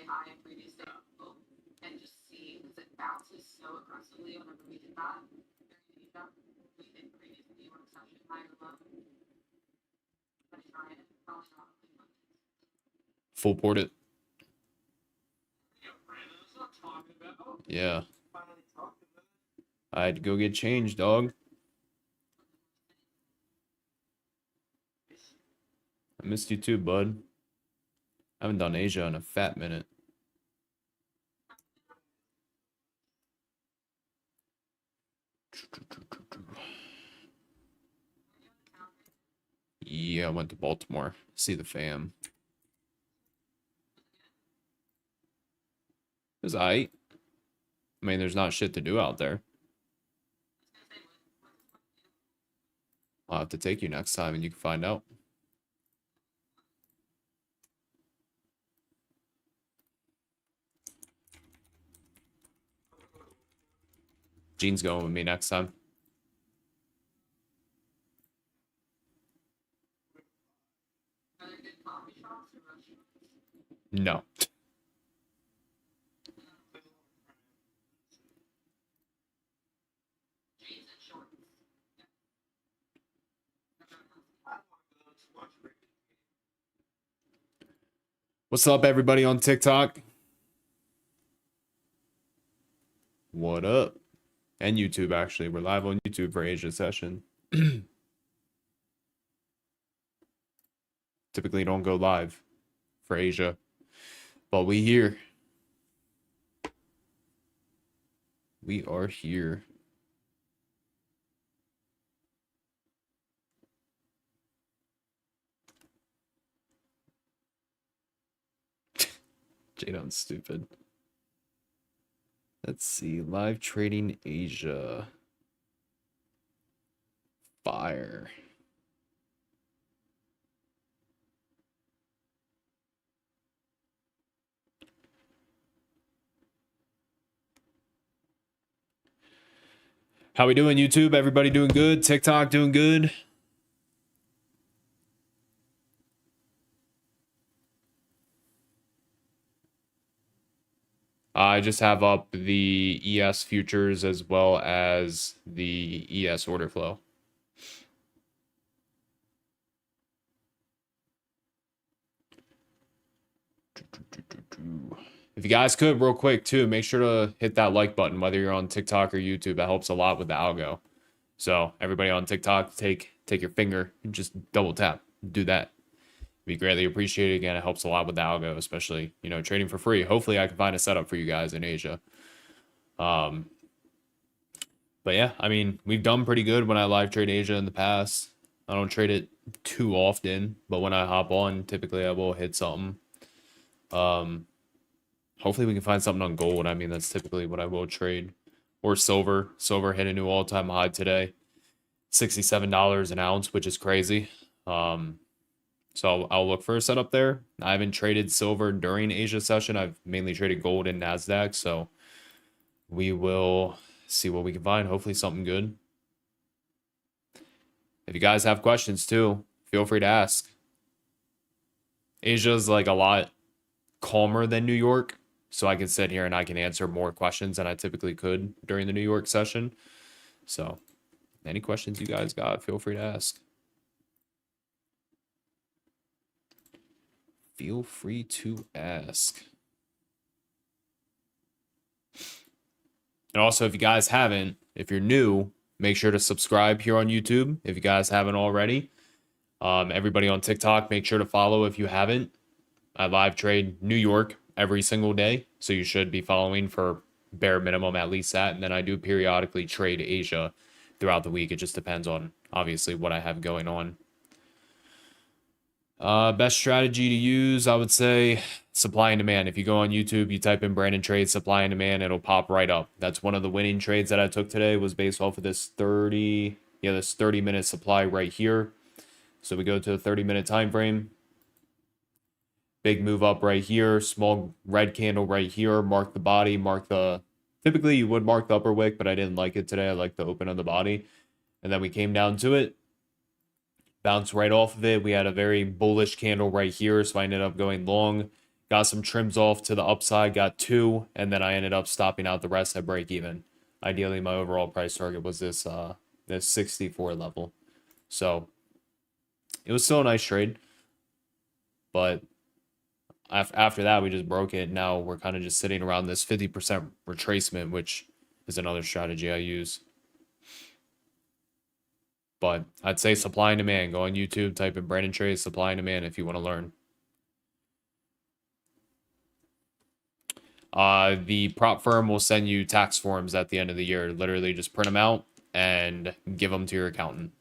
high in previous day and just see because it bounces so aggressively whenever we did that. We did previous New York session high or low. But try it. Probably not. Full port it. Yeah. I had to go get changed, dog. I missed you too, bud. I haven't done Asia in a fat minute. Yeah, I went to Baltimore. See the fam. It was aight. I mean, there's not shit to do out there. I'll have to take you next time and you can find out. Gene's going with me next time. No. What's up, everybody on TikTok? What up? And YouTube, actually. We're live on YouTube for Asia session. Typically don't go live for Asia, but we here. We are here. Jadon's stupid. Let's see. Live trading Asia. Fire. How we doing, YouTube? Everybody doing good? TikTok doing good? I just have up the ES futures as well as the ES order flow. If you guys could, real quick, too, make sure to hit that like button, whether you're on TikTok or YouTube. That helps a lot with the algo. So everybody on TikTok, take your finger and just double tap. Do that. Be greatly appreciated. Again, it helps a lot with the algo, especially, you know, trading for free. Hopefully I can find a setup for you guys in Asia. But yeah, I mean, we've done pretty good when I live trade Asia in the past. I don't trade it too often, but when I hop on, typically I will hit something. Hopefully we can find something on gold. I mean, that's typically what I will trade. Or silver. Silver hit a new all-time high today. $67 an ounce, which is crazy. So I'll look for a setup there. I haven't traded silver during Asia session. I've mainly traded gold and NASDAQ. So we will see what we can find. Hopefully something good. If you guys have questions too, feel free to ask. Asia's like a lot calmer than New York. So I can sit here and I can answer more questions than I typically could during the New York session. So any questions you guys got, feel free to ask. Feel free to ask. And also, if you guys haven't, if you're new, make sure to subscribe here on YouTube if you guys haven't already. Everybody on TikTok, make sure to follow if you haven't. I live trade New York every single day, so you should be following for bare minimum at least that. And then I do periodically trade Asia throughout the week. It just depends on, obviously, what I have going on. Best strategy to use, I would say supply and demand. If you go on YouTube, you type in Brandon Trade, supply and demand, it'll pop right up. That's one of the winning trades that I took today, was based off of this 30-minute supply right here. So we go to the 30-minute time frame. Big move up right here, small red candle right here, mark the body, typically you would mark the upper wick, but I didn't like it today. I like the open of the body. And then we came down to it, bounced right off of it. We had a very bullish candle right here, so I ended up going long. got some trims off to the upside, got 2, and then I ended up stopping out the rest at break even. Ideally, my overall price target was this 64 level. So it was still a nice trade, but after that we just broke it. Now we're kind of just sitting around this 50% retracement, which is another strategy I use. But I'd say supply and demand. Go on YouTube, type in Brandon Trades, supply and demand if you want to learn. The prop firm will send you tax forms at the end of the year. Literally just print them out and give them to your accountant.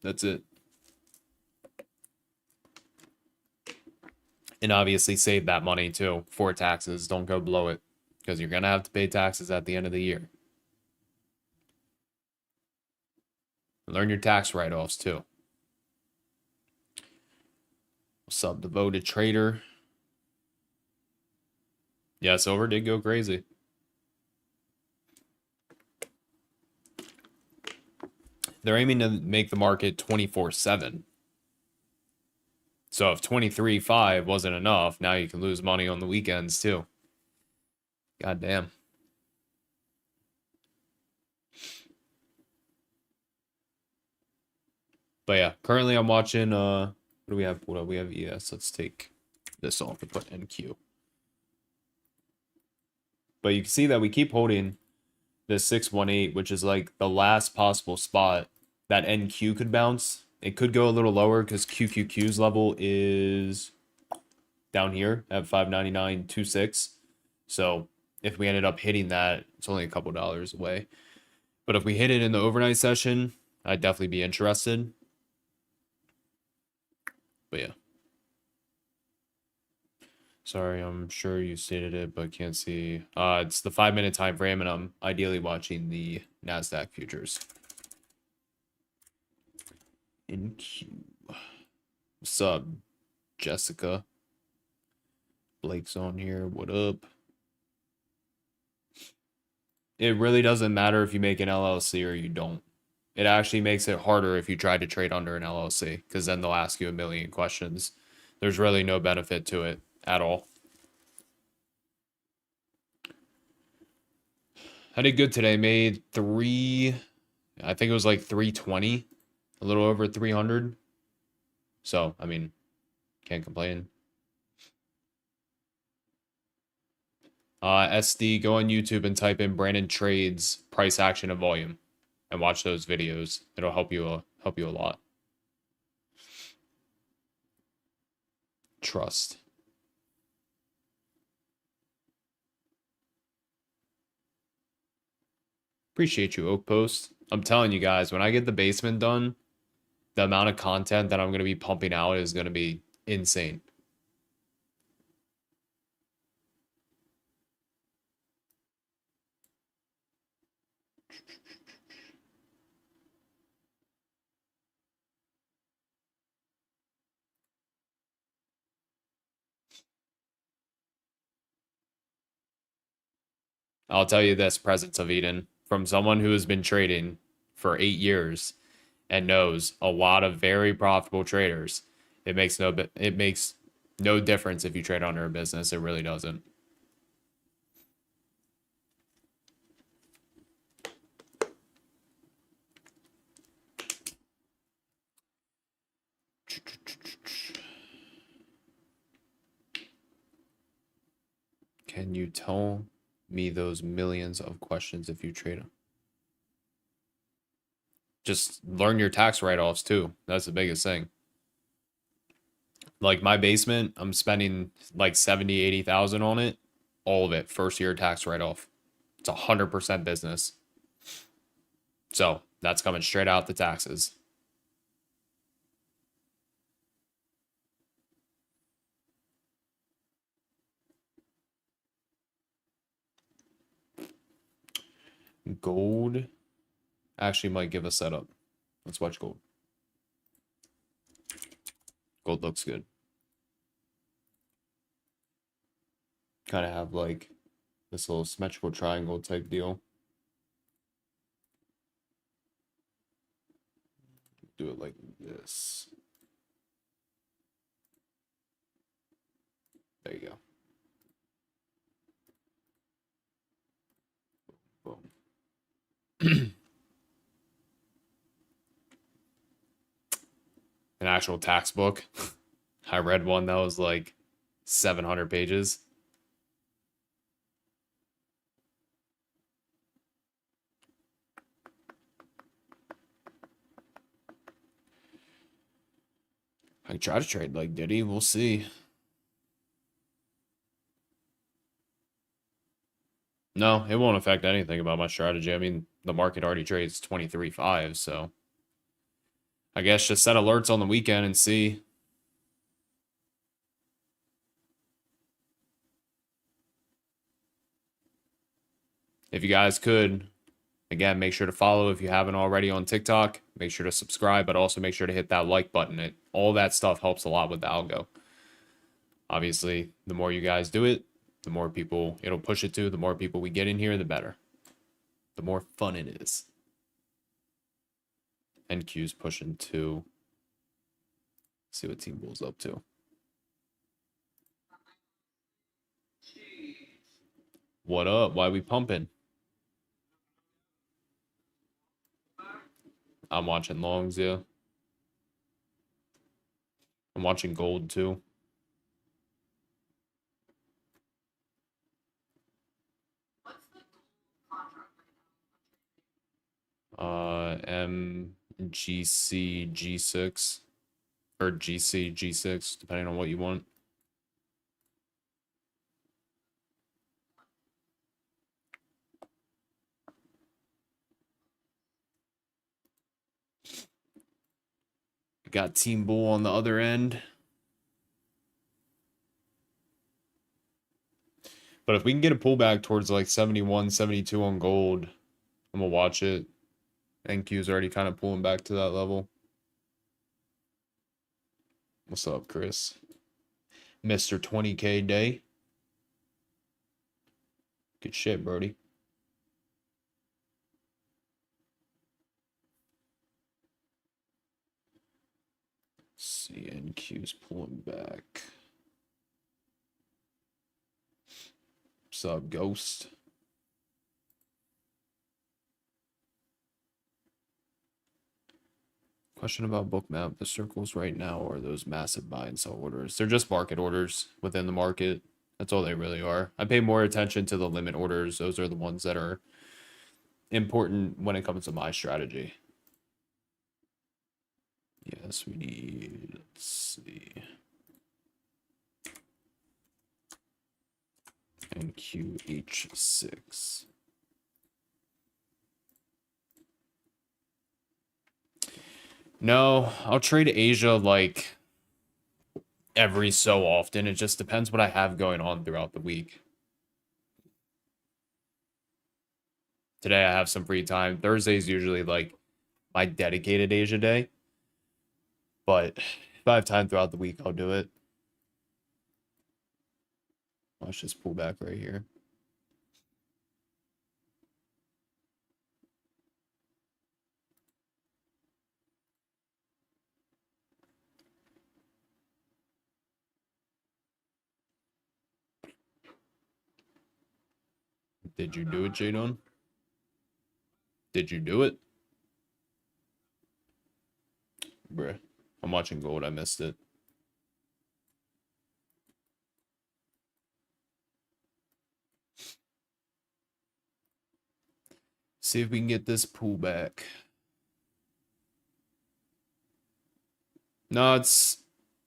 That's it. And obviously save that money too for taxes. Don't go blow it because you're going to have to pay taxes at the end of the year. Learn your tax write-offs too. What's up, devoted trader? Yeah, silver did go crazy. They're aiming to make the market 24/7. So if 23.5 wasn't enough, now you can lose money on the weekends too. God damn. But yeah, currently I'm watching what do we have? What do we have? ES. Let's take this off and put NQ. But you can see that we keep holding this 618, which is like the last possible spot that NQ could bounce. It could go a little lower because QQQ's level is down here at 599.26. So if we ended up hitting that, it's only a couple dollars away. But if we hit it in the overnight session, I'd definitely be interested. But yeah. Sorry, I'm sure you stated it, but can't see. It's the 5-minute time frame, and I'm ideally watching the NASDAQ futures. NQ. What's up, Jessica? Blake's on here. What up? It really doesn't matter if you make an LLC or you don't. It actually makes it harder if you try to trade under an LLC, because then they'll ask you a million questions. There's really no benefit to it at all. I did good today. Made I think it was like 320, a little over 300. So, I mean, can't complain. SD, go on YouTube and type in Brandon Trades price action and volume and watch those videos. It'll help you a lot. Trust. Appreciate you, Oak Post. I'm telling you guys, when I get the basement done, the amount of content that I'm going to be pumping out is going to be insane. I'll tell you this, Presence of Eden, from someone who has been trading for 8 years and knows a lot of very profitable traders, it makes no difference if you trade under a business. It really doesn't. Can you tell me those millions of questions if you trade them? Just learn your tax write-offs too. That's the biggest thing. Like my basement, I'm spending like 70, 80,000 on it. All of it, first year tax write-off. It's 100% business. So that's coming straight out the taxes. Gold actually might give a setup. Let's watch gold. Gold looks good. Kind of have like this little symmetrical triangle type deal. Do it like this. There you go. Boom. An actual tax book. I read one that was like 700 pages. I could try to trade like Diddy. We'll see. No, it won't affect anything about my strategy. I mean, the market already trades 23.5, so I guess just set alerts on the weekend and see. If you guys could, again, make sure to follow if you haven't already on TikTok. Make sure to subscribe, but also make sure to hit that like button. All that stuff helps a lot with the algo. Obviously, the more you guys do it, the more people it'll push it to. The more people we get in here, the better. The more fun it is. NQ's pushing to see what Team Bull's up to. What up? Why we pumping? I'm watching longs, yeah. I'm watching gold too. What's the contract right now? MGC G6 or GC G6, depending on what you want. Got Team Bull on the other end. But if we can get a pullback towards like 71, 72 on gold, I'm going to watch it. NQ's already kind of pulling back to that level. What's up, Chris? Mr. 20K day. Good shit, Brody. CNQ's pulling back. What's up, Ghost? Question about bookmap. The circles right now are those massive buy and sell orders. They're just market orders within the market. That's all they really are. I pay more attention to the limit orders. Those are the ones that are important when it comes to my strategy. Yes, we need, let's see. NQH6. No, I'll trade Asia like every so often. It just depends what I have going on throughout the week. Today I have some free time. Thursday is usually like my dedicated Asia day. But if I have time throughout the week, I'll do it. Let's just pull back right here. Did you do it, Jadon? Did you do it? Bruh. I'm watching gold. I missed it. See if we can get this pullback. No,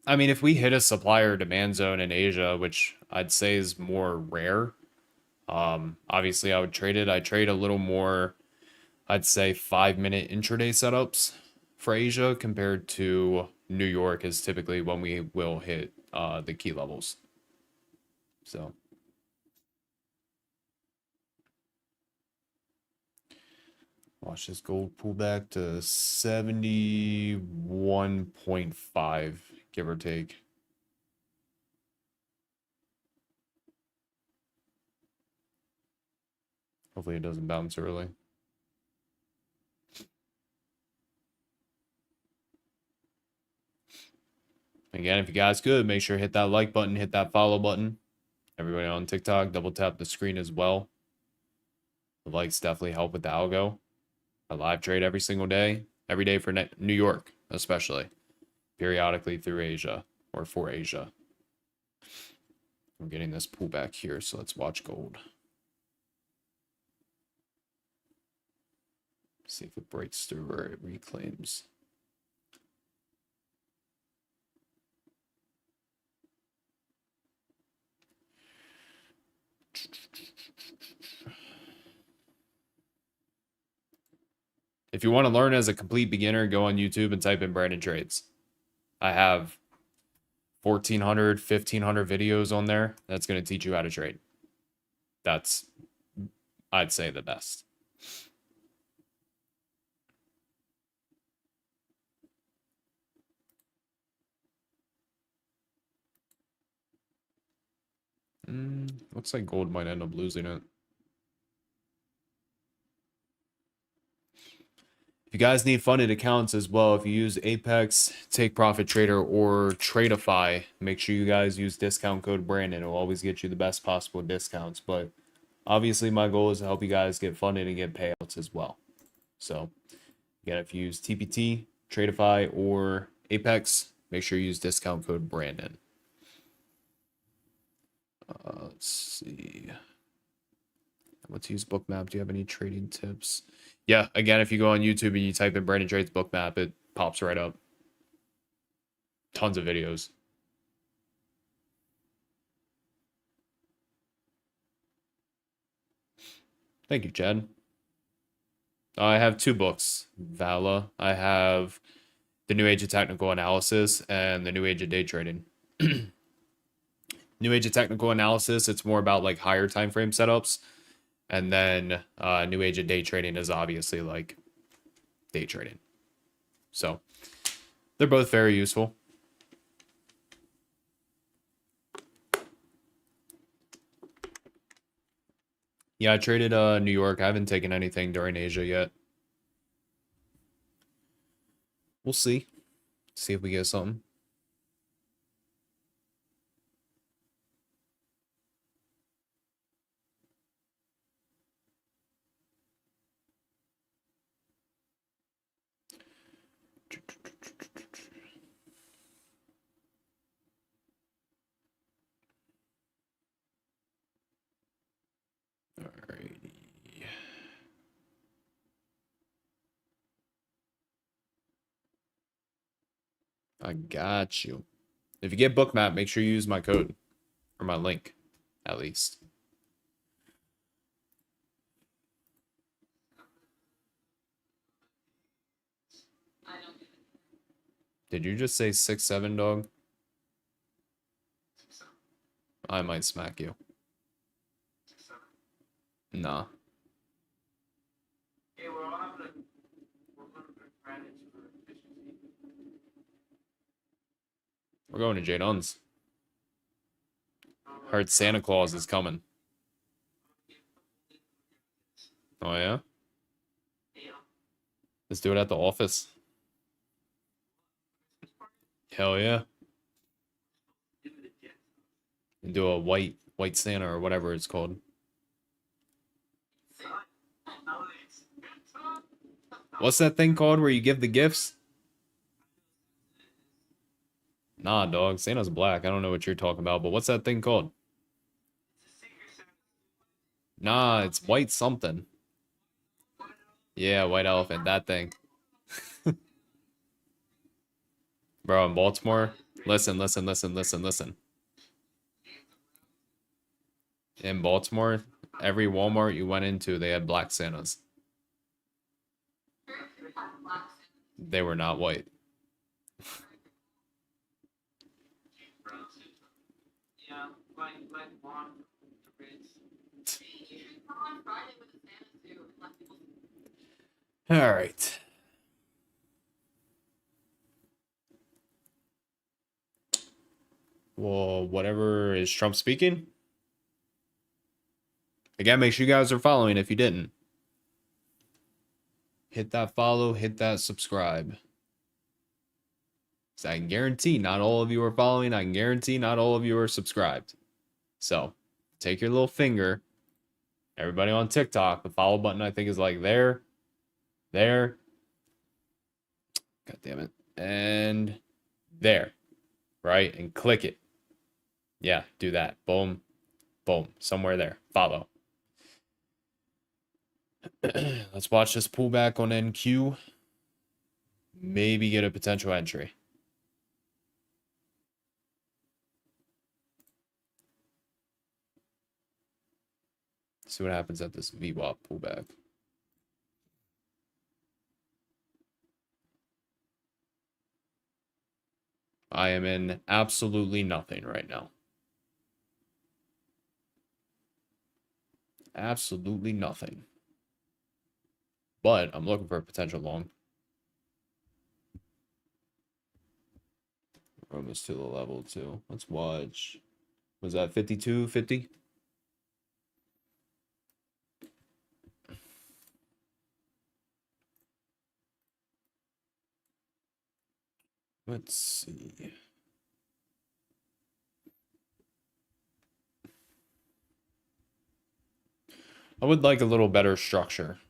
I mean, if we hit a supplier demand zone in Asia, which I'd say is more rare, obviously I would trade it. I trade a little more, I'd say 5-minute intraday setups for Asia compared to New York is typically when we will hit the key levels. So watch this gold pull back to 71.5, give or take. Hopefully it doesn't bounce early. Again, if you guys could, make sure to hit that like button, hit that follow button. Everybody on TikTok, double tap the screen as well. The likes definitely help with the algo. I live trade every single day, every day for New York, especially, periodically through Asia or for Asia. I'm getting this pullback here, so let's watch gold. See if it breaks through or it reclaims. If you want to learn as a complete beginner, go on YouTube and type in Brandon Trades. I have 1,400, 1,500 videos on there. That's going to teach you how to trade. That's, I'd say, the best. Looks like gold might end up losing it. If you guys need funded accounts as well, if you use Apex, Take Profit Trader, or Tradeify, make sure you guys use discount code Brandon. It will always get you the best possible discounts. But obviously, my goal is to help you guys get funded and get payouts as well. So, again, if you use TPT, Tradeify, or Apex, make sure you use discount code Brandon. Let's see. Let's use Bookmap. Do you have any trading tips? Yeah, again, if you go on YouTube and you type in Brandon Trades Bookmap, it pops right up. Tons of videos. Thank you, Chad. I have 2 books, Vala. I have The New Age of Technical Analysis and The New Age of Day Trading. New Age of Technical Analysis, it's more about like higher time frame setups. And then New Age of Day Trading is obviously like day trading. So they're both very useful. Yeah, I traded New York. I haven't taken anything during Asia yet. We'll see. See if we get something. Alrighty. I got you. If you get Bookmap, make sure you use my code or my link, at least. I don't get it. Did you just say 6'7", dog? 6'7". I might smack you. 6'7". Nah. Hey, we're all having we're going to Brandon for efficiency. We're going to J Dunn's. Heard Santa Claus is coming. Oh, yeah? Yeah. Let's do it at the office. Hell yeah. Do it again. And do a white Santa or whatever it's called. What's that thing called where you give the gifts? Nah, dog. Santa's black. I don't know what you're talking about, but what's that thing called? Nah, it's white something. Yeah, white elephant. That thing. Bro, in Baltimore, listen. In Baltimore, every Walmart you went into, they had black Santas. Very few have black Santas. They were not white. Yeah, like one Brits. You should come on Friday with a Santa too and let people All right. Well, whatever is Trump speaking? Again, make sure you guys are following if you didn't. Hit that follow, hit that subscribe. So I can guarantee not all of you are following. I can guarantee not all of you are subscribed. So take your little finger. Everybody on TikTok, the follow button I think is like there. God damn it. And there. Right? And click it. Yeah, do that. Boom. Boom. Somewhere there. Follow. Let's watch this pullback on NQ. Maybe get a potential entry. See what happens at this VWAP pullback. I am in absolutely nothing right now. Absolutely nothing. But I'm looking for a potential long. We're almost to the level too. Let's watch. Was that 52, 50? Let's see. I would like a little better structure,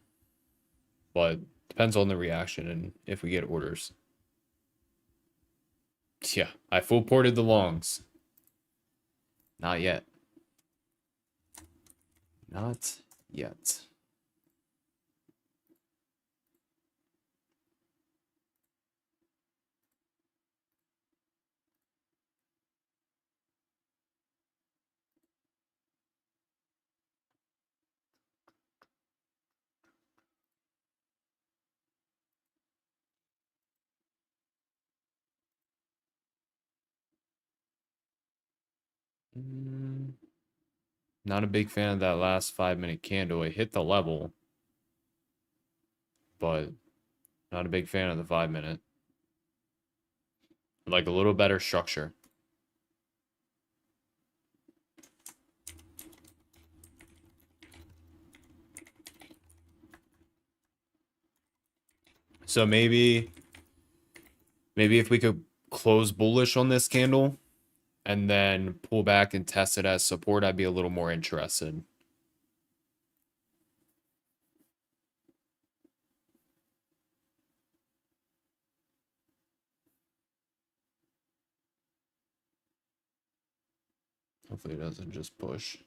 but depends on the reaction and if we get orders. Yeah, I full ported the longs. Not yet. Not yet. Not a big fan of that last 5-minute candle. It hit the level, but not a big fan of the 5-minute. Like a little better structure. So maybe if we could close bullish on this candle and then pull back and test it as support, I'd be a little more interested. Hopefully it doesn't just push.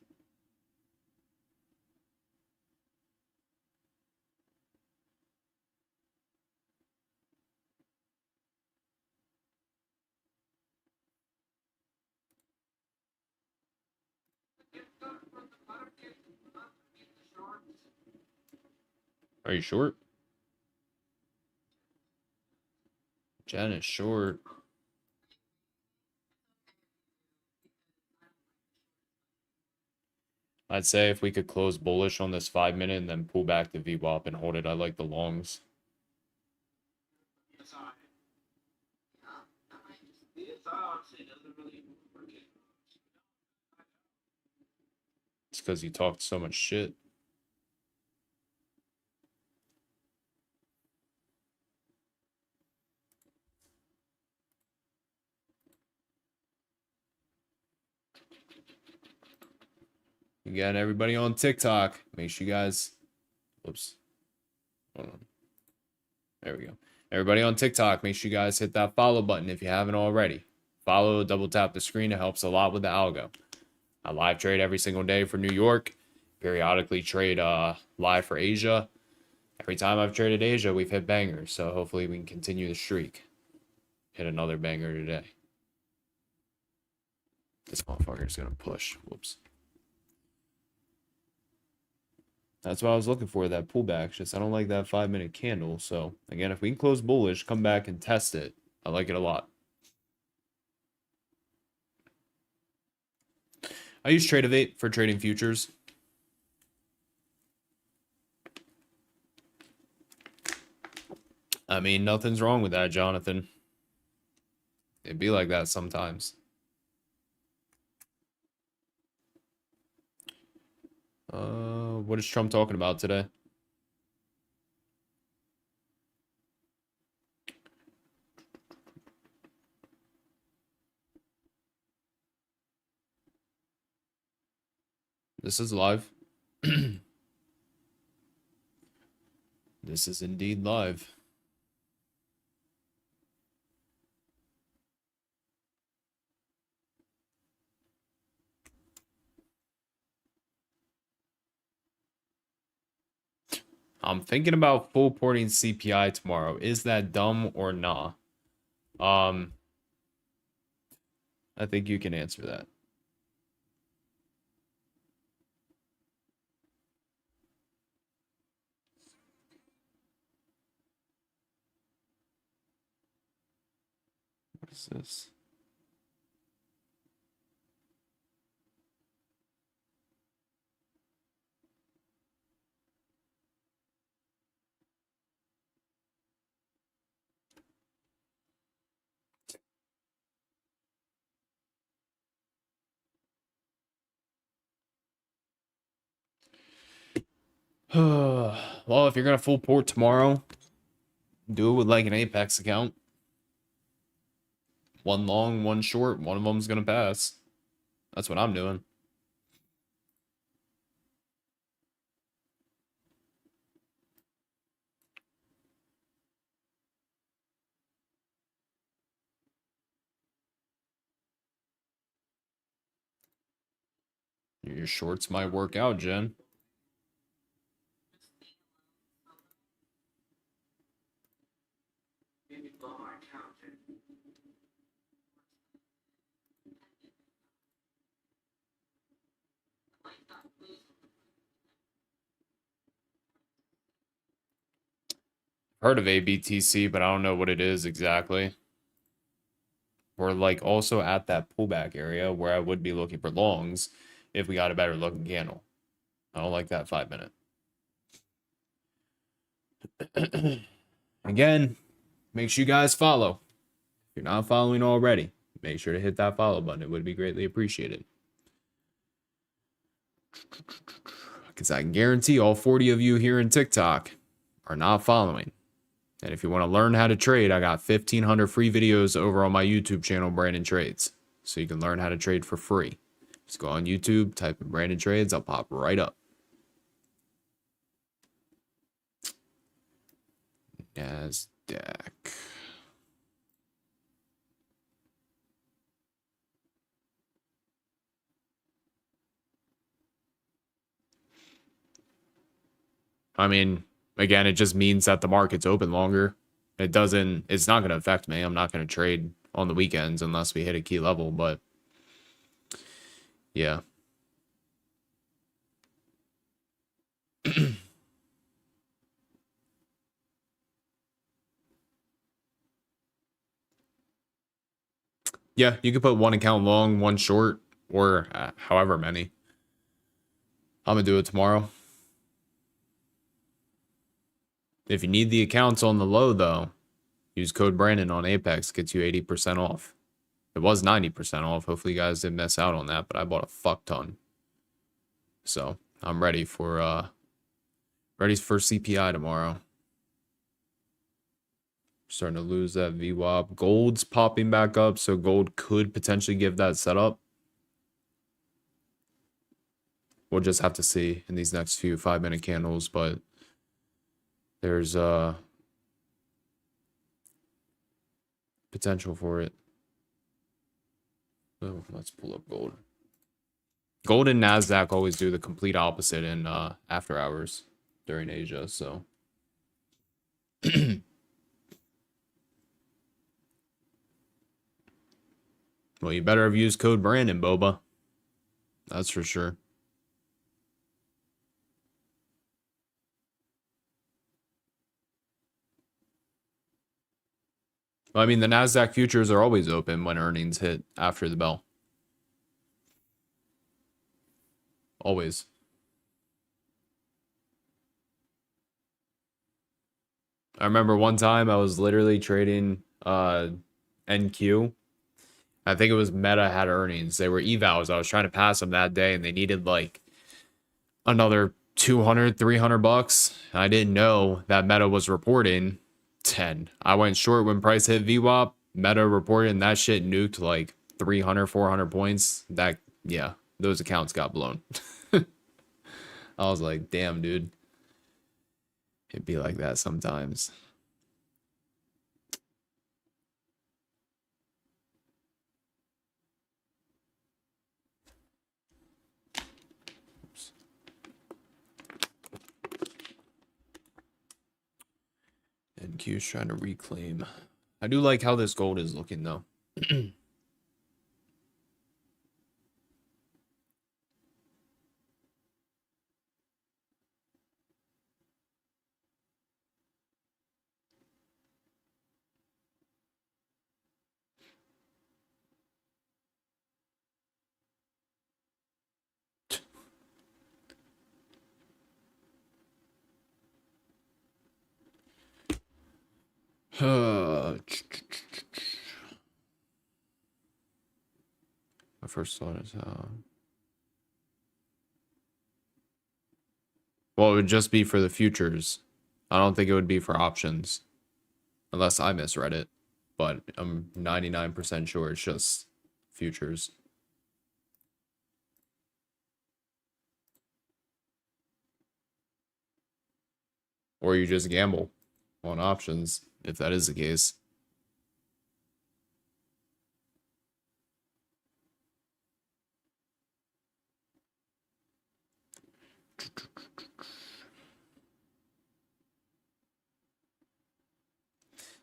Are you short? Jen is short. I'd say if we could close bullish on this 5-minute and then pull back the VWAP and hold it, I like the longs. It's because you talked so much shit. Again, everybody on TikTok, make sure you guys, whoops, hold on. There we go. Everybody on TikTok, make sure you guys hit that follow button if you haven't already. Follow, double tap the screen. It helps a lot with the algo. I live trade every single day for New York. Periodically trade live for Asia. Every time I've traded Asia, we've hit bangers. So hopefully we can continue the streak. Hit another banger today. This motherfucker is going to push. Whoops. That's what I was looking for, that pullback. Just I don't like that 5-minute candle. So again, if we can close bullish, come back and test it. I like it a lot. I use Tradeovate for trading futures. I mean, nothing's wrong with that, Jonathan. It'd be like that sometimes. What is Trump talking about today? This is live. This is indeed live. I'm thinking about full porting CPI tomorrow. Is that dumb or nah? I think you can answer that. What is this? Well, if you're gonna full port tomorrow, do it with like an Apex account. One long, one short. One of them's gonna pass. That's what I'm doing. Your shorts might work out, Jen. Maybe blow my account, dude. Heard of ABTC, but I don't know what it is exactly. We're like also at that pullback area where I would be looking for longs if we got a better looking candle. I don't like that 5 minute. Again, make sure you guys follow. If you're not following already, make sure to hit that follow button. It would be greatly appreciated. Because I can guarantee all 40 of you here in TikTok are not following. And if you want to learn how to trade, I got 1,500 free videos over on my YouTube channel, Brandon Trades. So you can learn how to trade for free. Just go on YouTube, type in Brandon Trades, I'll pop right up. NASDAQ. I mean, again, it just means that the market's open longer. It's not going to affect me. I'm not going to trade on the weekends unless we hit a key level, but yeah. Yeah, you could put one account long, one short, or however many. I'm going to do it tomorrow. If you need the accounts on the low, though, use code Brandon on Apex. Gets you 80% off. It was 90% off. Hopefully you guys didn't miss out on that, but I bought a fuck ton. So I'm ready for CPI tomorrow. Starting to lose that VWAP. Gold's popping back up, so gold could potentially give that setup. We'll just have to see in these next few 5 minute candles, but there's potential for it. Oh, let's pull up gold. Gold and NASDAQ always do the complete opposite in after hours during Asia, so. Well, you better have used code Brandon, Boba. That's for sure. Well, I mean, the NASDAQ futures are always open when earnings hit after the bell. Always. I remember one time I was literally trading NQ. I think it was Meta had earnings. They were evals. I was trying to pass them that day and they needed like another 200, 300 bucks. I didn't know that Meta was reporting 10. I went short when price hit VWAP. Meta reported and that shit nuked like 300, 400 points. That, yeah, those accounts got blown. I was like, damn, dude. It'd be like that sometimes. Oops. And Q's trying to reclaim. I do like how this gold is looking, though. My first thought is well, it would just be for the futures. I don't think it would be for options. Unless I misread it. But I'm 99% sure it's just futures. Or you just gamble on options, if that is the case.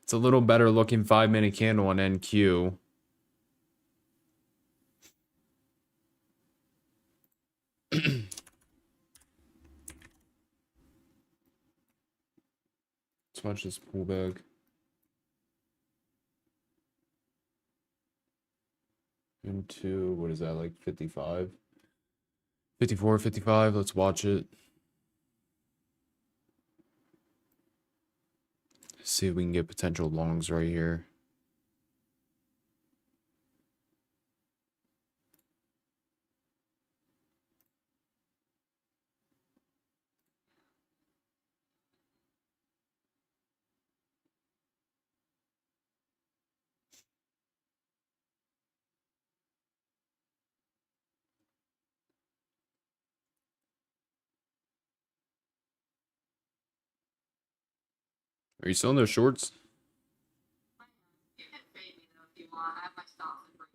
It's a little better looking 5-minute candle on NQ. Let's watch this pullback. Into, what is that, like 55? 54, 55, let's watch it. See if we can get potential longs right here. Are you still in those shorts? You can fade me though if you want. I have my stops and break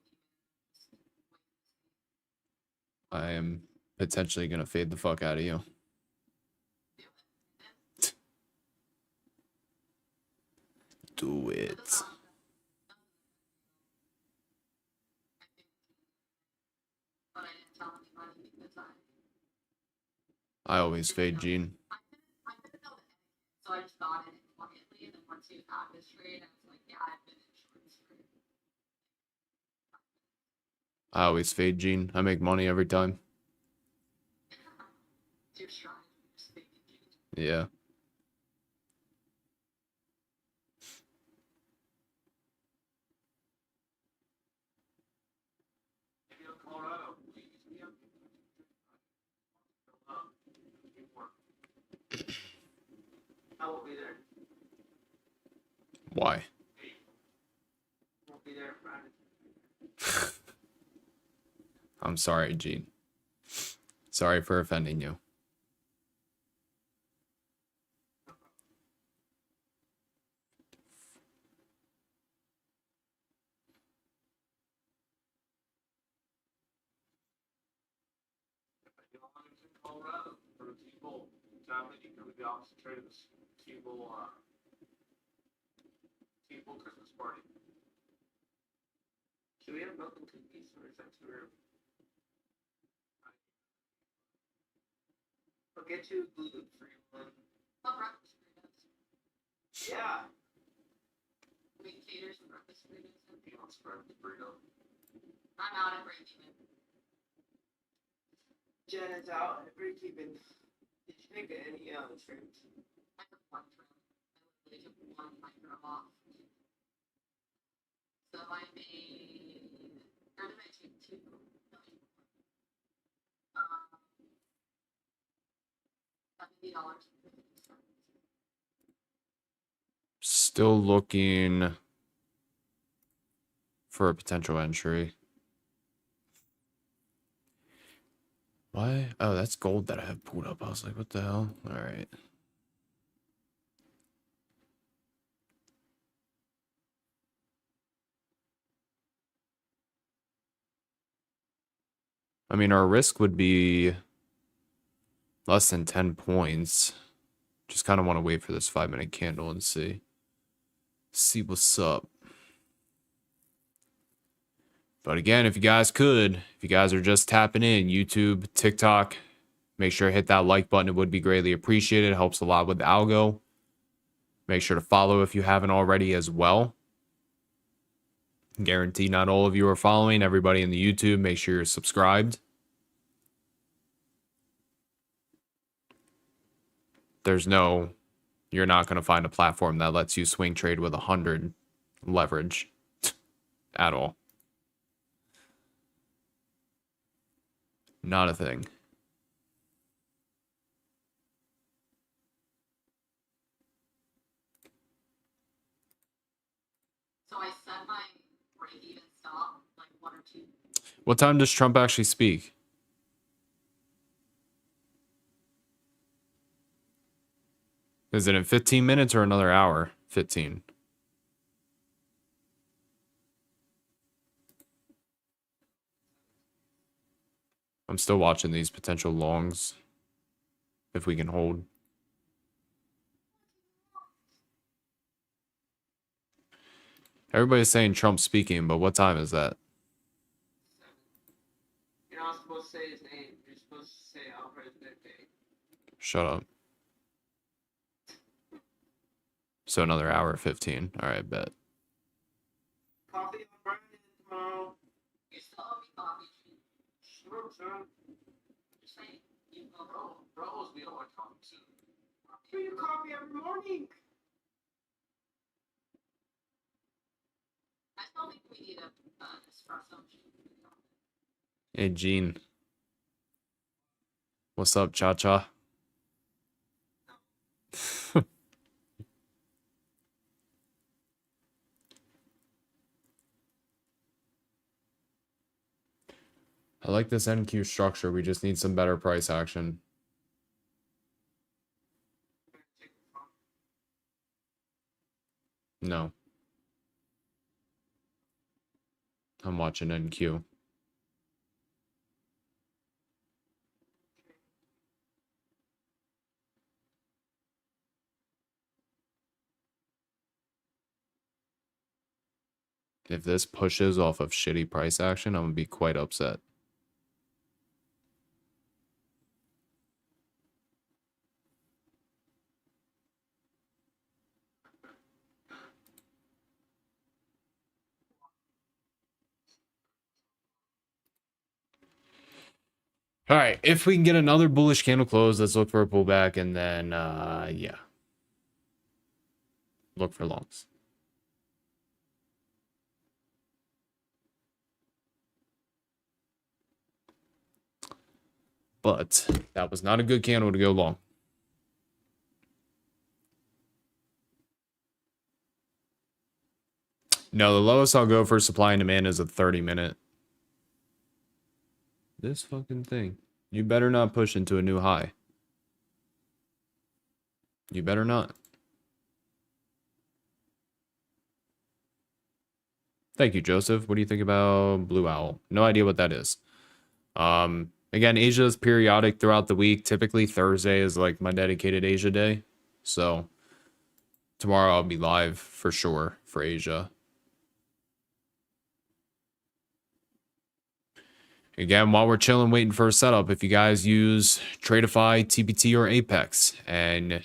even. I am potentially gonna fade the fuck out of you. Do it. But I didn't tell anybody because I always fade Gene. I didn't know the etiquette, so I just got in it quietly. And then once he had this trade, I was like, yeah, I've been in shorts for. I always fade Gene. I make money every time. It's your strategy, just fake it. Yeah. Maybe in Colorado. I won't be there. Why? Won't be there Friday. I'm sorry, Gene. Sorry for offending you. In Colorado for the T-Bowl. Dominic, you can do the opposite trade of this T-Bowl Christmas party. Should we have milk and cookies or is that too early? I'll get you a gluten-free one. What breakfast burritos? Yeah. We cater some breakfast burritos. He wants breakfast burrito. I'm out at break even. Jen is out at break even. Did you make any trims? I took one trim. I literally took one micro off. So I made, or did I take two? $70. Still looking for a potential entry. Why? Oh, that's gold that I have pulled up. I was like, what the hell? All right. I mean, our risk would be less than 10 points. Just kind of want to wait for this 5-minute candle and see. See what's up. But again, if you guys are just tapping in, YouTube, TikTok, make sure to hit that like button. It would be greatly appreciated. It helps a lot with the algo. Make sure to follow if you haven't already as well. Guarantee not all of you are following. Everybody in the YouTube, make sure you're subscribed. You're not going to find a platform that lets you swing trade with 100 leverage at all. Not a thing. So I set my break-even stop like 1 or 2. What time does Trump actually speak? Is it in 15 minutes or another hour? 15. I'm still watching these potential longs. If we can hold. Everybody's saying Trump's speaking, but what time is that? You're not supposed to say his name. You're supposed to say Al President Day. Shut up. So another hour 15. All right, bet. Coffee on Friday tomorrow. You still owe me coffee. Sure, son. Just saying. You go. Bro owes me all my coffee too. Give you coffee every morning. I still think we need a espresso machine. Hey, Gene. What's up, Cha-Cha? I like this NQ structure. We just need some better price action. No. I'm watching NQ. If this pushes off of shitty price action, I'm going to be quite upset. All right, if we can get another bullish candle close, let's look for a pullback, and then, yeah. Look for longs. But that was not a good candle to go long. No, the lowest I'll go for supply and demand is a 30-minute. This fucking thing. You better not push into a new high. You better not. Thank you, Joseph. What do you think about Blue Owl? No idea what that is. Again, Asia is periodic throughout the week. Typically, Thursday is like my dedicated Asia day. So, tomorrow I'll be live for sure for Asia. Again, while we're chilling, waiting for a setup, if you guys use Tradeify, TPT, or Apex, and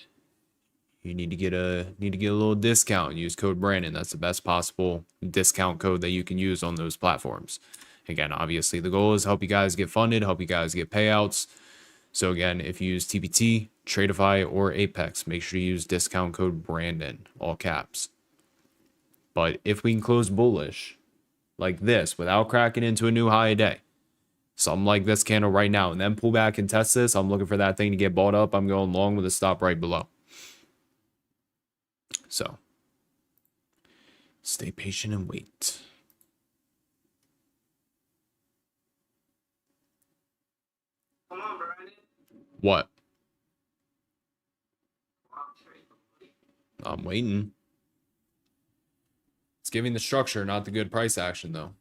you need to get a little discount, use code Brandon. That's the best possible discount code that you can use on those platforms. Again, obviously, the goal is help you guys get funded, help you guys get payouts. So again, if you use TPT, Tradeify, or Apex, make sure you use discount code Brandon, all caps. But if we can close bullish like this without cracking into a new high a day, something like this candle right now, and then pull back and test this, I'm looking for that thing to get bought up. I'm going long with a stop right below. So, stay patient and wait. Hello? What? Rock trade the money. I'm waiting. It's giving the structure, not the good price action, though.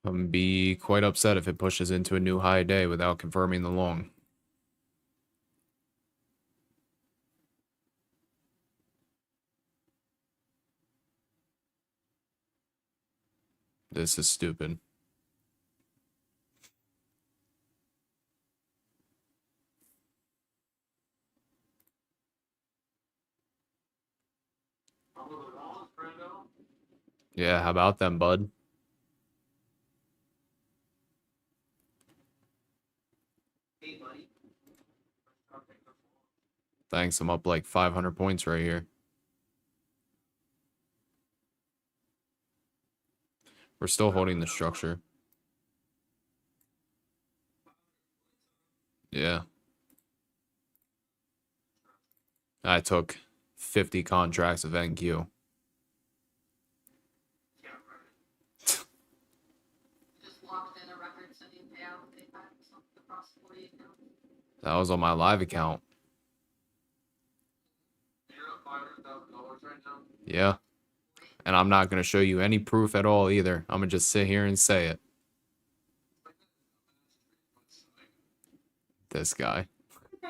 I'm gonna be quite upset if it pushes into a new high day without confirming the long. This is stupid. Over the walls, Brando. Yeah, how about them, bud? Hey, buddy. Thanks, I'm up like 500 points right here. We're still holding the structure. Yeah. I took 50 contracts of NQ. Yeah, right. Just locked in a record-setting payout with PayPal across 40 accounts. That was on my live account. You're up $500,000 right now. Yeah. And I'm not going to show you any proof at all either. I'm going to just sit here and say it. This guy. It's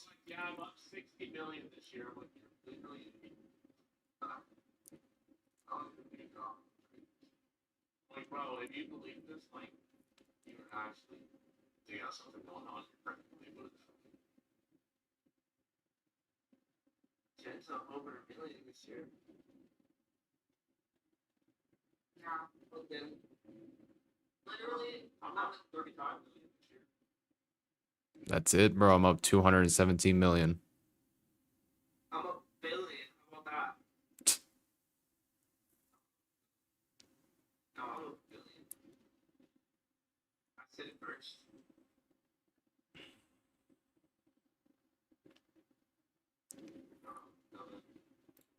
like, yeah, I'm up 60 million this year. I'm like, you're literally. I don't even think like, bro, if you believe this, like, you're actually, you got something going on. You're practically with it. Jen's up over $1 million this year. Yeah. Okay. Literally, I'm up 35 million this year. That's it, bro. I'm up 217 million. I'm up billion. How about that? No, I'm up billion. I said it first.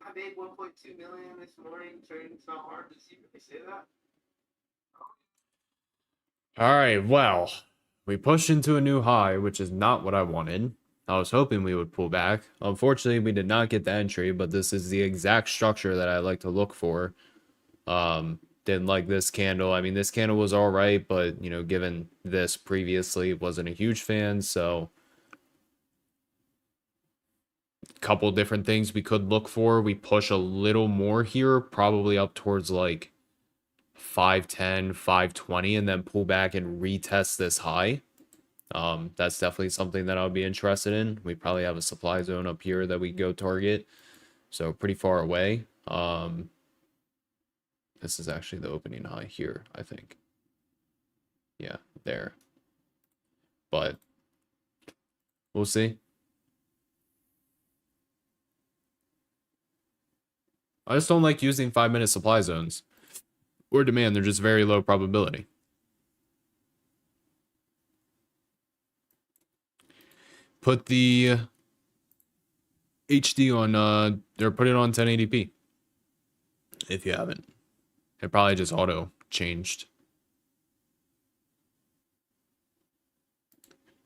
I made 1.2 million this morning trading so hard. Does he really say that? All right, well, we pushed into a new high, which is not what I wanted. I was hoping we would pull back. Unfortunately, we did not get the entry, but this is the exact structure that I like to look for. Didn't like this candle. I mean, this candle was all right, but, you know, given this previously, wasn't a huge fan, so couple different things we could look for. We push a little more here, probably up towards like 510, 520, and then pull back and retest this high. That's definitely something that I'll be interested in. We probably have a supply zone up here that we can go target, so pretty far away. This is actually the opening high here, I think. Yeah, there. But we'll see. I just don't like using 5-minute supply zones or demand. They're just very low probability. Put the HD on, or put it on 1080p if you haven't. It probably just auto changed.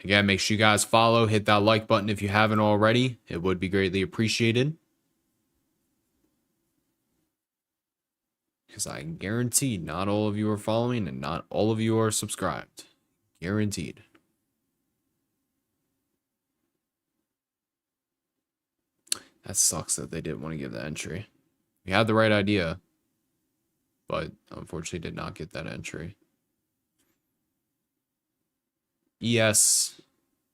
Again, make sure you guys follow, hit that like button if you haven't already. It would be greatly appreciated. Because I guarantee not all of you are following and not all of you are subscribed. Guaranteed. That sucks that they didn't want to give the entry. We had the right idea, but unfortunately did not get that entry. ES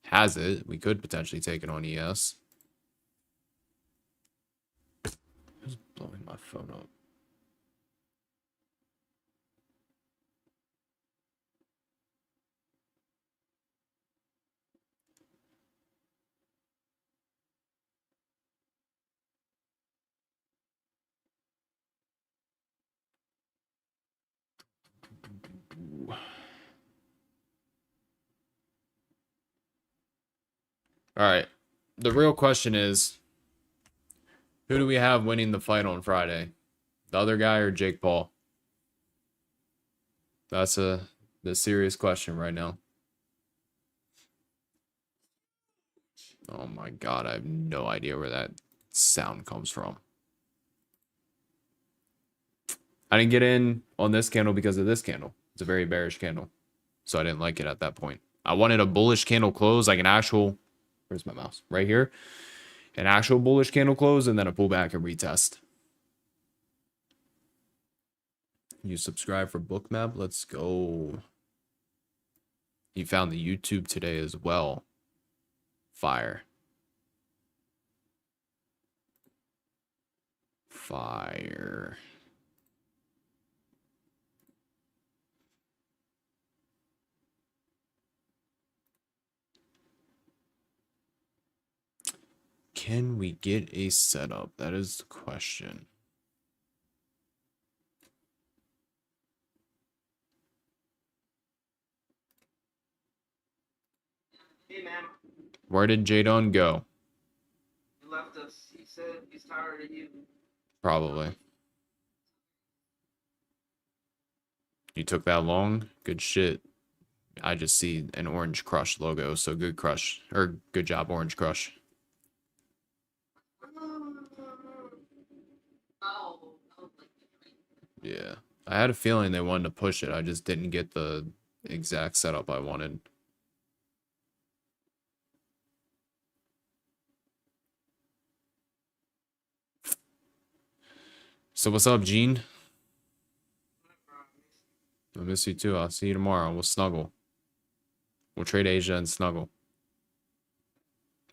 has it. We could potentially take it on ES. Who's blowing my phone up? All right. The real question is, Who do we have winning the fight on Friday? The other guy or Jake Paul? That's the serious question right now. Oh my god, I have no idea where that sound comes from. I didn't get in on this candle because of this candle. It's a very bearish candle. So I didn't like it at that point. I wanted a bullish candle close, like an actual, where's my mouse? Right here. An actual bullish candle close and then a pullback and retest. You subscribe for Bookmap? Let's go. You found the YouTube today as well. Fire. Fire. Can we get a setup? That is the question. Hey, man. Where did Jadon go? He left us. He said he's tired of you. Probably. You took that long? Good shit. I just see an Orange Crush logo, so good crush. Or good job, Orange Crush. Oh, like Yeah. I had a feeling they wanted to push it. I just didn't get the exact setup I wanted. So what's up, Gene? I miss you too. I'll see you tomorrow. We'll snuggle. We'll trade Asia and snuggle.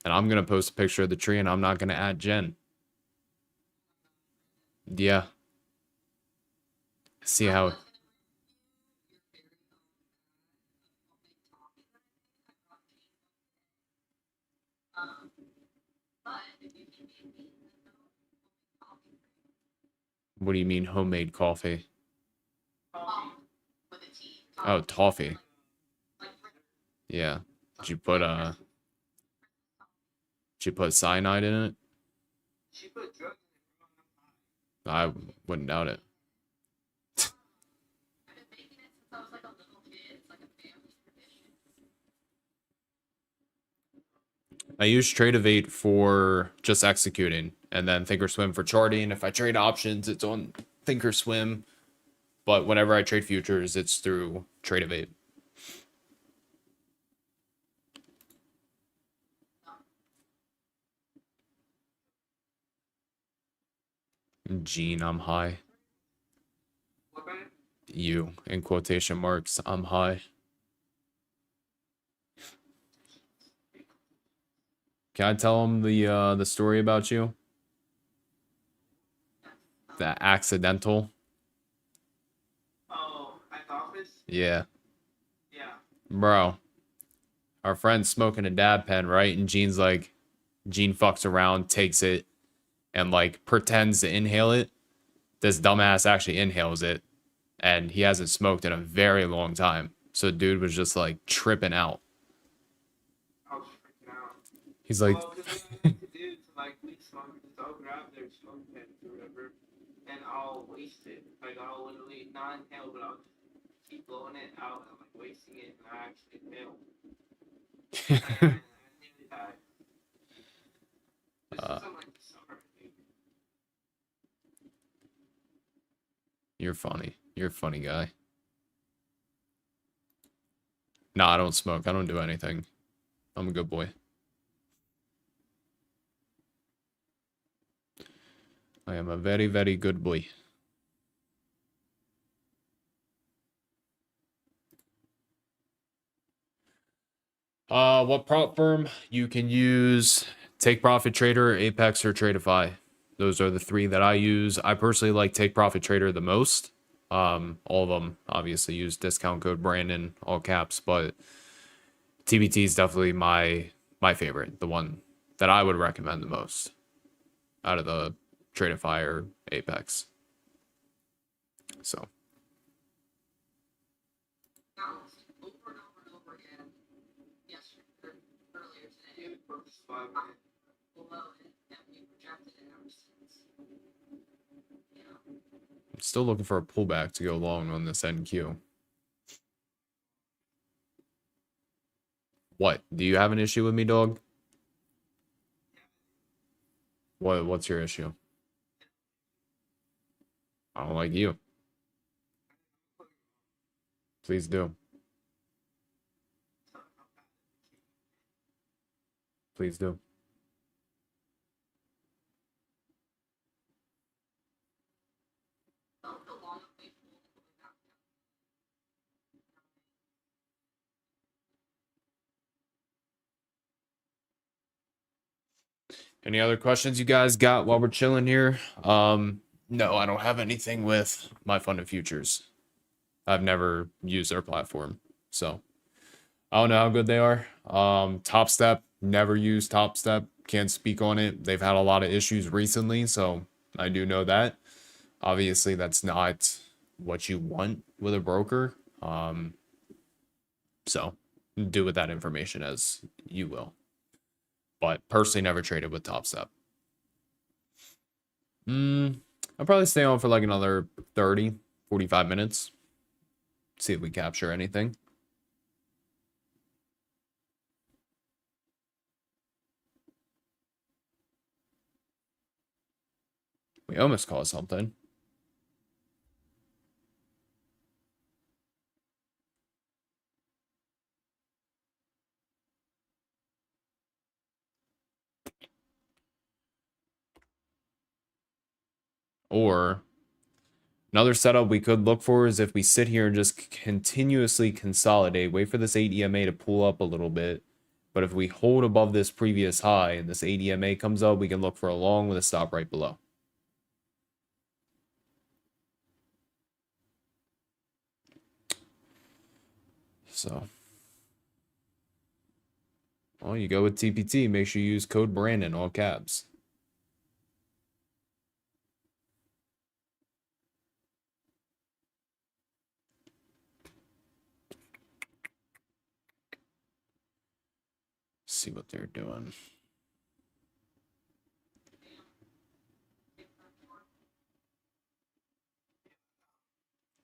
And I'm going to post a picture of the tree and I'm not going to add Jen. Yeah. See how... What do you mean homemade coffee? Oh, toffee. Yeah. Did you put cyanide in it? She put drugs in it. I wouldn't doubt it. I've been making it since I was like a little kid. It's like a family tradition. I use Tradeovate for just executing, and then Thinkorswim for charting. If I trade options, it's on Thinkorswim. But whenever I trade futures, it's through Tradeovate. Gene, I'm high. What, man? You, in quotation marks, I'm high. Can I tell him the story about you? The accidental? Oh, at the office? Yeah. Yeah. Bro. Our friend's smoking a dab pen, right? And Gene fucks around, takes it, and like pretends to inhale it. This dumbass actually inhales it. And he hasn't smoked in a very long time. So dude was just like tripping out. I was freaking out. He's like, Well, because what I like to do to like weed smokers is I'll grab their smoke pens or whatever, and I'll waste it. Like I'll literally not inhale, but I'll just keep blowing it out and like wasting it, and I actually inhale. And I nearly died. This was in like the summer, I think. you're funny. You're a funny guy. No, I don't smoke. I don't do anything. I'm a good boy. I am a very, very good boy. What prop firm? You can use Take Profit Trader, Apex, or Tradeify. Those are the three that I use. I personally like Take Profit Trader the most. All of them obviously use discount code Brandon, all caps, but TBT is definitely my favorite, the one that I would recommend the most out of the Tradeify or Apex. So. That was over and over and over again yesterday, earlier today. Dude, purpose 5 minutes. Below it, and we projected it ever since. Still looking for a pullback to go long on this NQ. What? Do you have an issue with me, dog? What's your issue? I don't like you. Please do. Please do. Felt the long way pulled all the way back down. Any other questions you guys got while we're chilling here? No, I don't have anything with my fund of futures. I've never used their platform, so I don't know how good they are. Top Step, never used Top Step. Can't speak on it. They've had a lot of issues recently, so I do know that. Obviously, that's not what you want with a broker. So do with that information as you will. But personally, never traded with Top Step. I'll probably stay on for like another 30, 45 minutes. See if we capture anything. We almost caught something. Or another setup we could look for is if we sit here and just continuously consolidate, wait for this 8 EMA to pull up a little bit. But if we hold above this previous high and this 8 EMA comes up, we can look for a long with a stop right below. So, well, you go with TPT, make sure you use code Brandon, all caps. See what they're doing.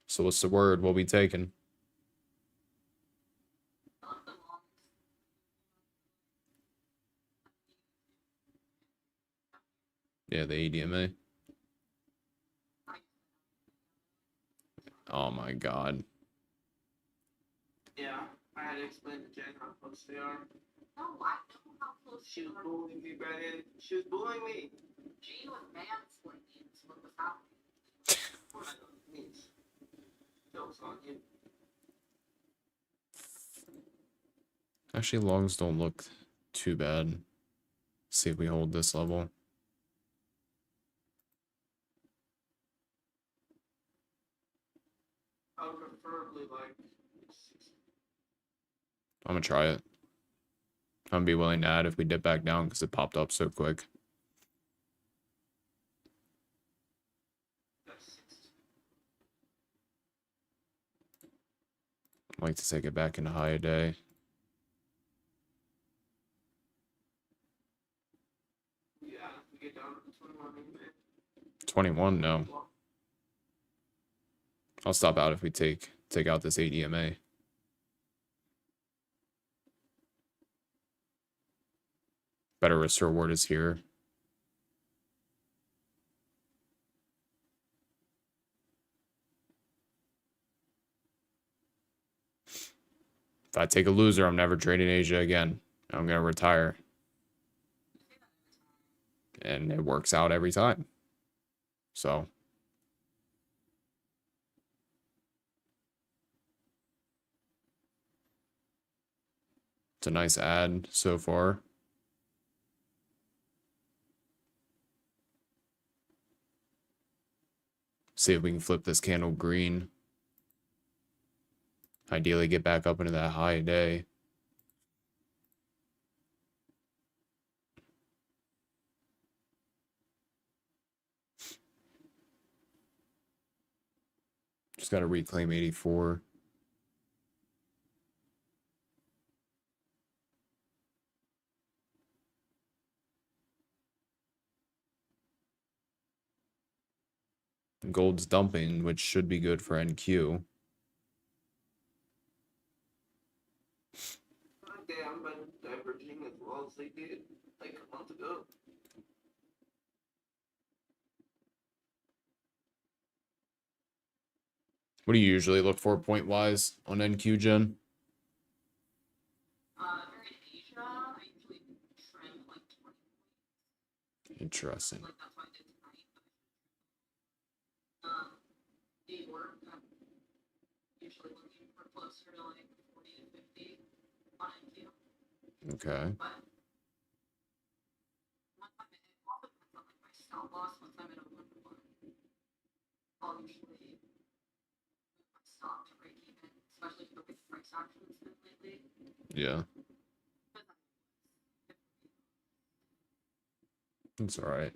So what's the word we'll be taking? Yeah, the ADMA. Oh my god. Yeah, I had to explain to Jen how close they are. No, I know how close She you was are. bullying me, Brandon. She was bullying me. She was mansplaining is what was happening. What I know it means. Joke's on you. Actually, longs don't look too bad. See if we hold this level. I would preferably like. I'm gonna try it. I'm gonna be willing to add if we dip back down because it popped up so quick. I'd like to take it back into high a day. Yeah, if we get down to 21 anyway. 21, no. I'll stop out if we take out this 8 EMA. Better risk reward is here. If I take a loser, I'm never trading Asia again. I'm gonna retire. And it works out every time. So it's a nice ad so far. See if we can flip this candle green. Ideally get back up into that high day. Just got to reclaim 84. Gold's dumping, which should be good for NQ. They haven't been diverging as well as they did like a month ago. What do you usually look for point wise on NQ, Jen? They're in Asia. I usually trim like 20. Interesting. Like that's what I did tonight. New York, I'm usually looking for closer to like 40 to 50 on NQ. Okay. But once I'm in, it also depends on like my stop loss. Once I'm in a 1-1, I'll usually move my stop to break even, especially if the big price action has been lately. Yeah, But that's all right.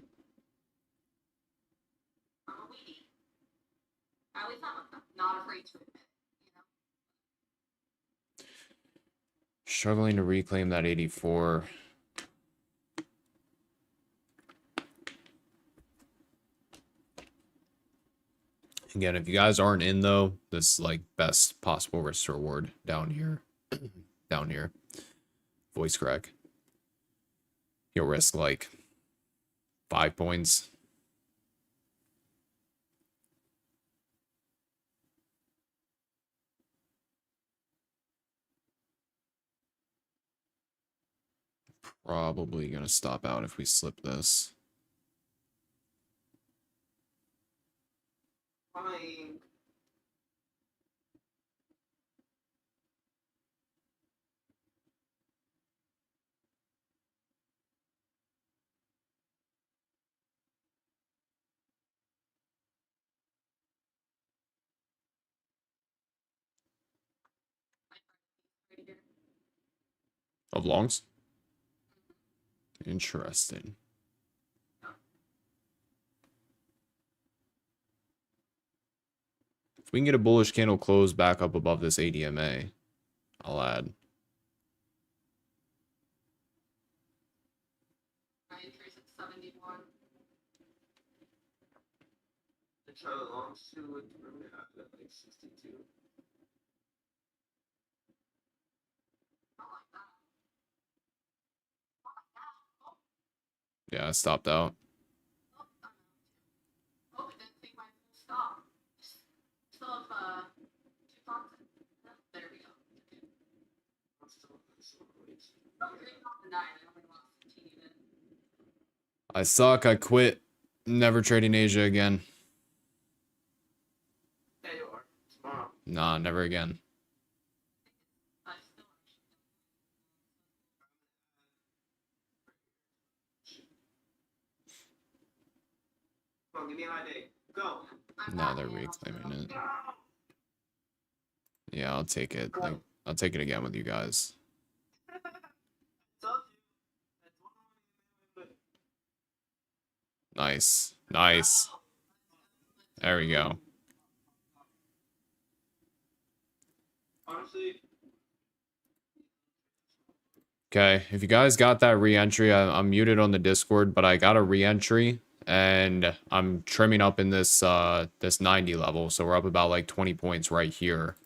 I'm a weenie. At least I'm not afraid to admit, you know. Struggling to reclaim that 84. Again, if you guys aren't in though, this is like best possible risk reward down here. Down here. Voice crack. You'll risk like 5 points. Probably gonna stop out if we slip this. Fine. Right here. Of longs? Interesting. If we can get a bullish candle close back up above this ADMA, I'll add. My entry's at 71. The Charlotte Longs too with the at like 62. Not like that. Not like that. Yeah, I stopped out. Oh, I'm out. Oh, it didn't take my full stop. Still have 2 clocks in. There we go. Okay. I'm still wait. Oh, you're even on the 9. I only lost 15 even. I suck. I quit. Never trading Asia again. There you are. Tomorrow. Nah, never again. I still actually Come on, give me a high day. Go. I'm Nah, back they're in reclaiming also. it. Yeah, I'll take it. Like, I'll take it again with you guys. Told you. That's one. Nice. Nice. There we go. Honestly, Okay, if you guys got that re-entry, I'm muted on the Discord, but I got a re-entry and I'm trimming up in this this 90 level, so we're up about like 20 points right here.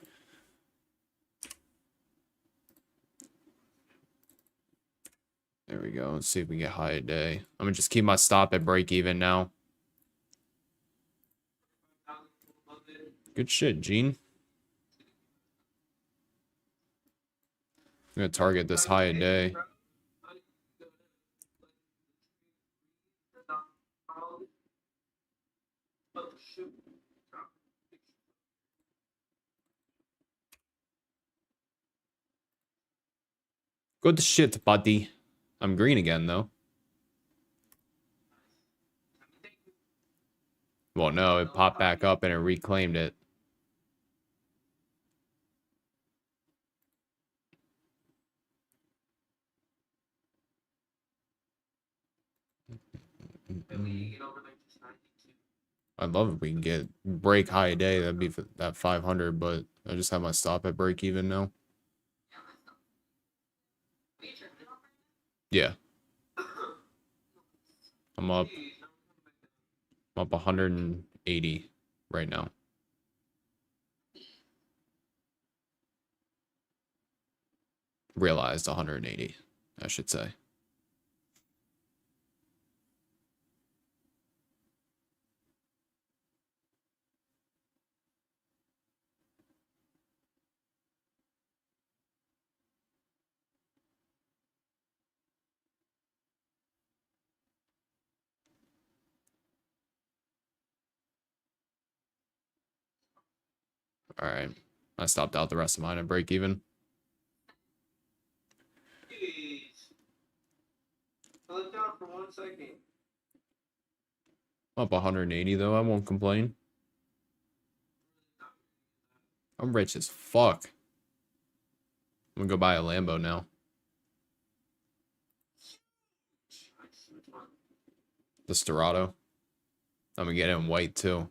There we go. Let's see if we get high a day. I'm gonna just keep my stop at break even now. Good shit, Gene. I'm gonna target this high a day. Good shit, buddy. I'm green again, though. Well, no, it popped back up and it reclaimed it. I'd love if we can get break high a day. That'd be for that 500, but I just have my stop at break even now. Yeah. I'm up 180. right now. Realized 180, I should say. All right. I stopped out the rest of mine at break even. Jeez. I looked down for 1 second. Up 180 though, I won't complain. I'm rich as fuck. I'm gonna go buy a Lambo now. The Storado. I'm gonna get it in white too.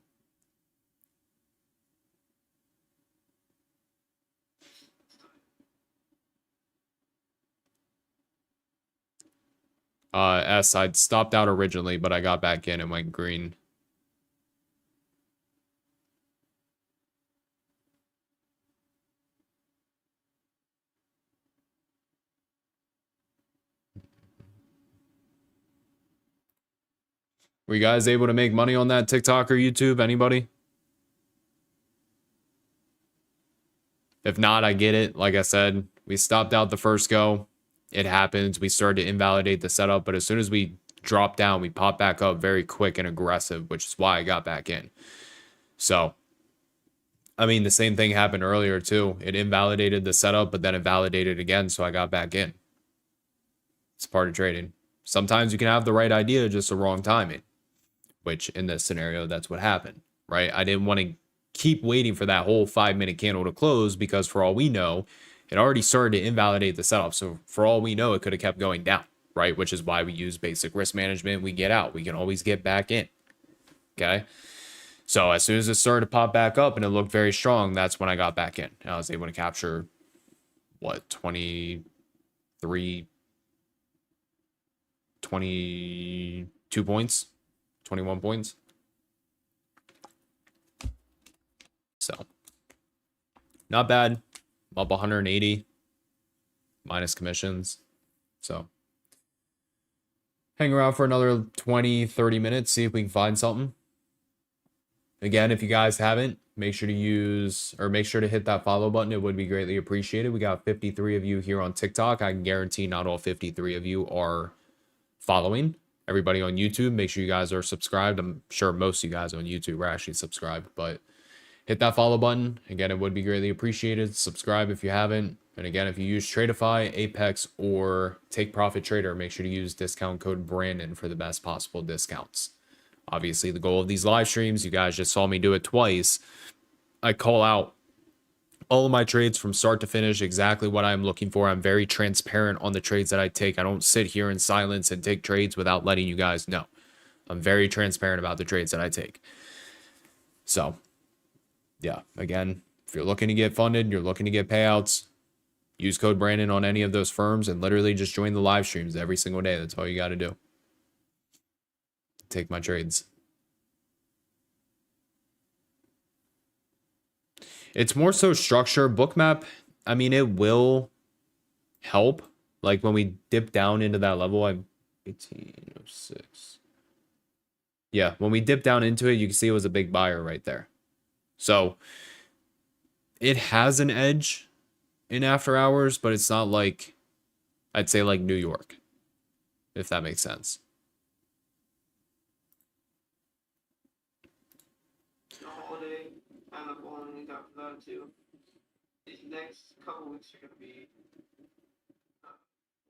S, I'd stopped out originally, but I got back in and went green. Were you guys able to make money on that TikTok or YouTube? Anybody? If not, I get it. Like I said, we stopped out the first go. It happens. We started to invalidate the setup, but as soon as we dropped down, we popped back up very quick and aggressive, which is why I got back in. So, I mean, the same thing happened earlier too. It invalidated the setup, but then it validated again, so I got back in. It's part of trading. Sometimes you can have the right idea, just the wrong timing, which in this scenario, that's what happened, right? I didn't want to keep waiting for that whole 5-minute candle to close because for all we know, it already started to invalidate the setup. So for all we know, it could have kept going down, right? Which is why we use basic risk management. We get out. We can always get back in. Okay. So as soon as it started to pop back up and it looked very strong, that's when I got back in. I was able to capture, what, 22 points, 21 points. So, not bad. I'm up 180 minus commissions. So, hang around for another 20, 30 minutes, see if we can find something. Again, if you guys haven't, make sure to hit that follow button. It would be greatly appreciated. We got 53 of you here on TikTok. I can guarantee not all 53 of you are following. Everybody on YouTube, make sure you guys are subscribed. I'm sure most of you guys on YouTube are actually subscribed, but hit that follow button. Again, it would be greatly appreciated. Subscribe if you haven't. And again, if you use Tradeify, Apex, or Take Profit Trader, make sure to use discount code Brandon for the best possible discounts. Obviously, the goal of these live streams, you guys just saw me do it twice. I call out all of my trades from start to finish, exactly what I'm looking for. I'm very transparent on the trades that I take. I don't sit here in silence and take trades without letting you guys know. I'm very transparent about the trades that I take. So, yeah, again, if you're looking to get funded, you're looking to get payouts, use code Brandon on any of those firms and literally just join the live streams every single day. That's all you got to do. Take my trades. It's more so structure. Bookmap, I mean, it will help. Like when we dip down into that level, I'm 1806. Yeah, when we dip down into it, you can see it was a big buyer right there. So it has an edge in after hours, but it's not like, I'd say like New York, if that makes sense. The holiday and the following week after that too. These next couple weeks are gonna be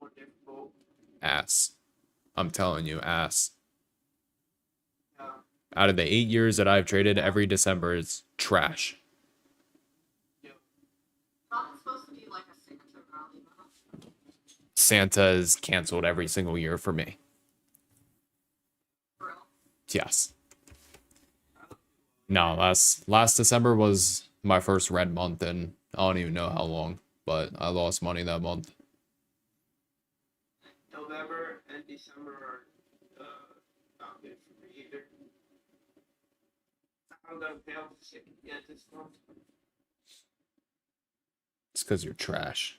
more difficult. Ass. I'm telling you, ass. Yeah. Out of the 8 years that I've traded, every December is trash. Not supposed to be like a Santa rally, but Santa is canceled every single year for me. for real. Yes. No, last December was my first red month, and I don't even know how long, but I lost money that month. November and December are not good for me either. I'm gonna pay off the shit yet this month. It's because you're trash.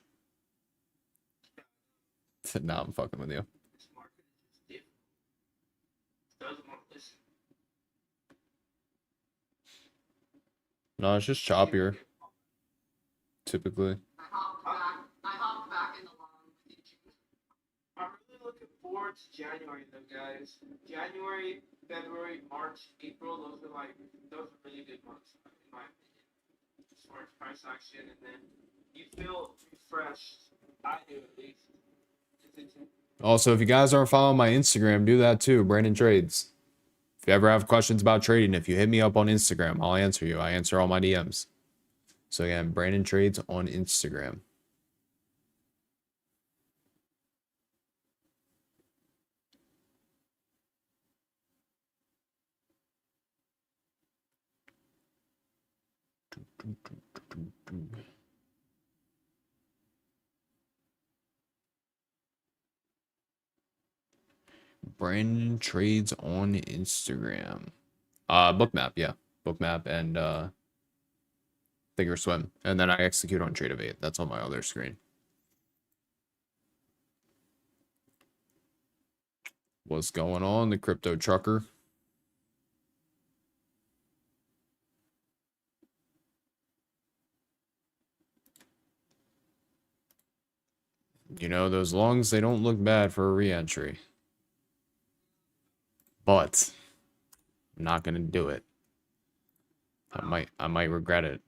Nah, I'm fucking with you. This market is just different. Doesn't want to listen. No, it's just choppier, typically. I hopped back in the long with you, June. I'm really looking forward to January though, guys. January, February, March, April, those are really good months in my opinion. As far as price action, and then you feel refreshed. I do at least. Also, if you guys aren't following my Instagram, do that too, Brandon Trades. If you ever have questions about trading, if you hit me up on Instagram, I'll answer you. I answer all my DMs. So again, Brandon Trades on Instagram. Brandon Trades on Instagram. Bookmap, yeah. Bookmap and Thinkorswim. And then I execute on Trade of 8. That's on my other screen. What's going on, the crypto trucker? You know, those longs, they don't look bad for a re-entry. But I'm not gonna do it. I might regret it.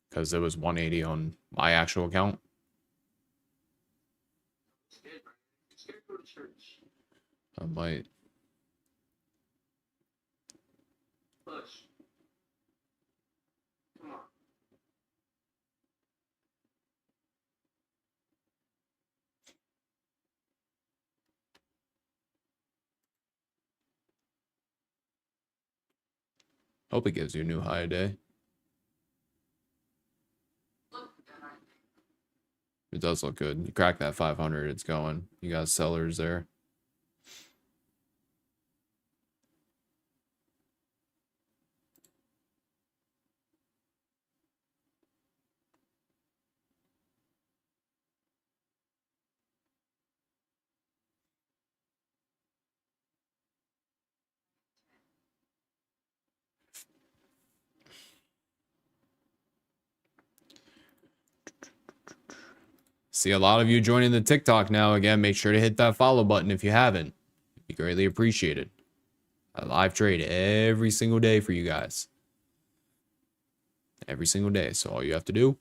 Because it was 180 on my actual account. Go to church. I might. Push. Come on. Hope it gives you a new high day. Look good, I think. It does look good. You crack that 500, it's going. You got sellers there. See a lot of you joining the TikTok now. Again, make sure to hit that follow button if you haven't. It'd be greatly appreciated. I live trade every single day for you guys. Every single day. So all you have to do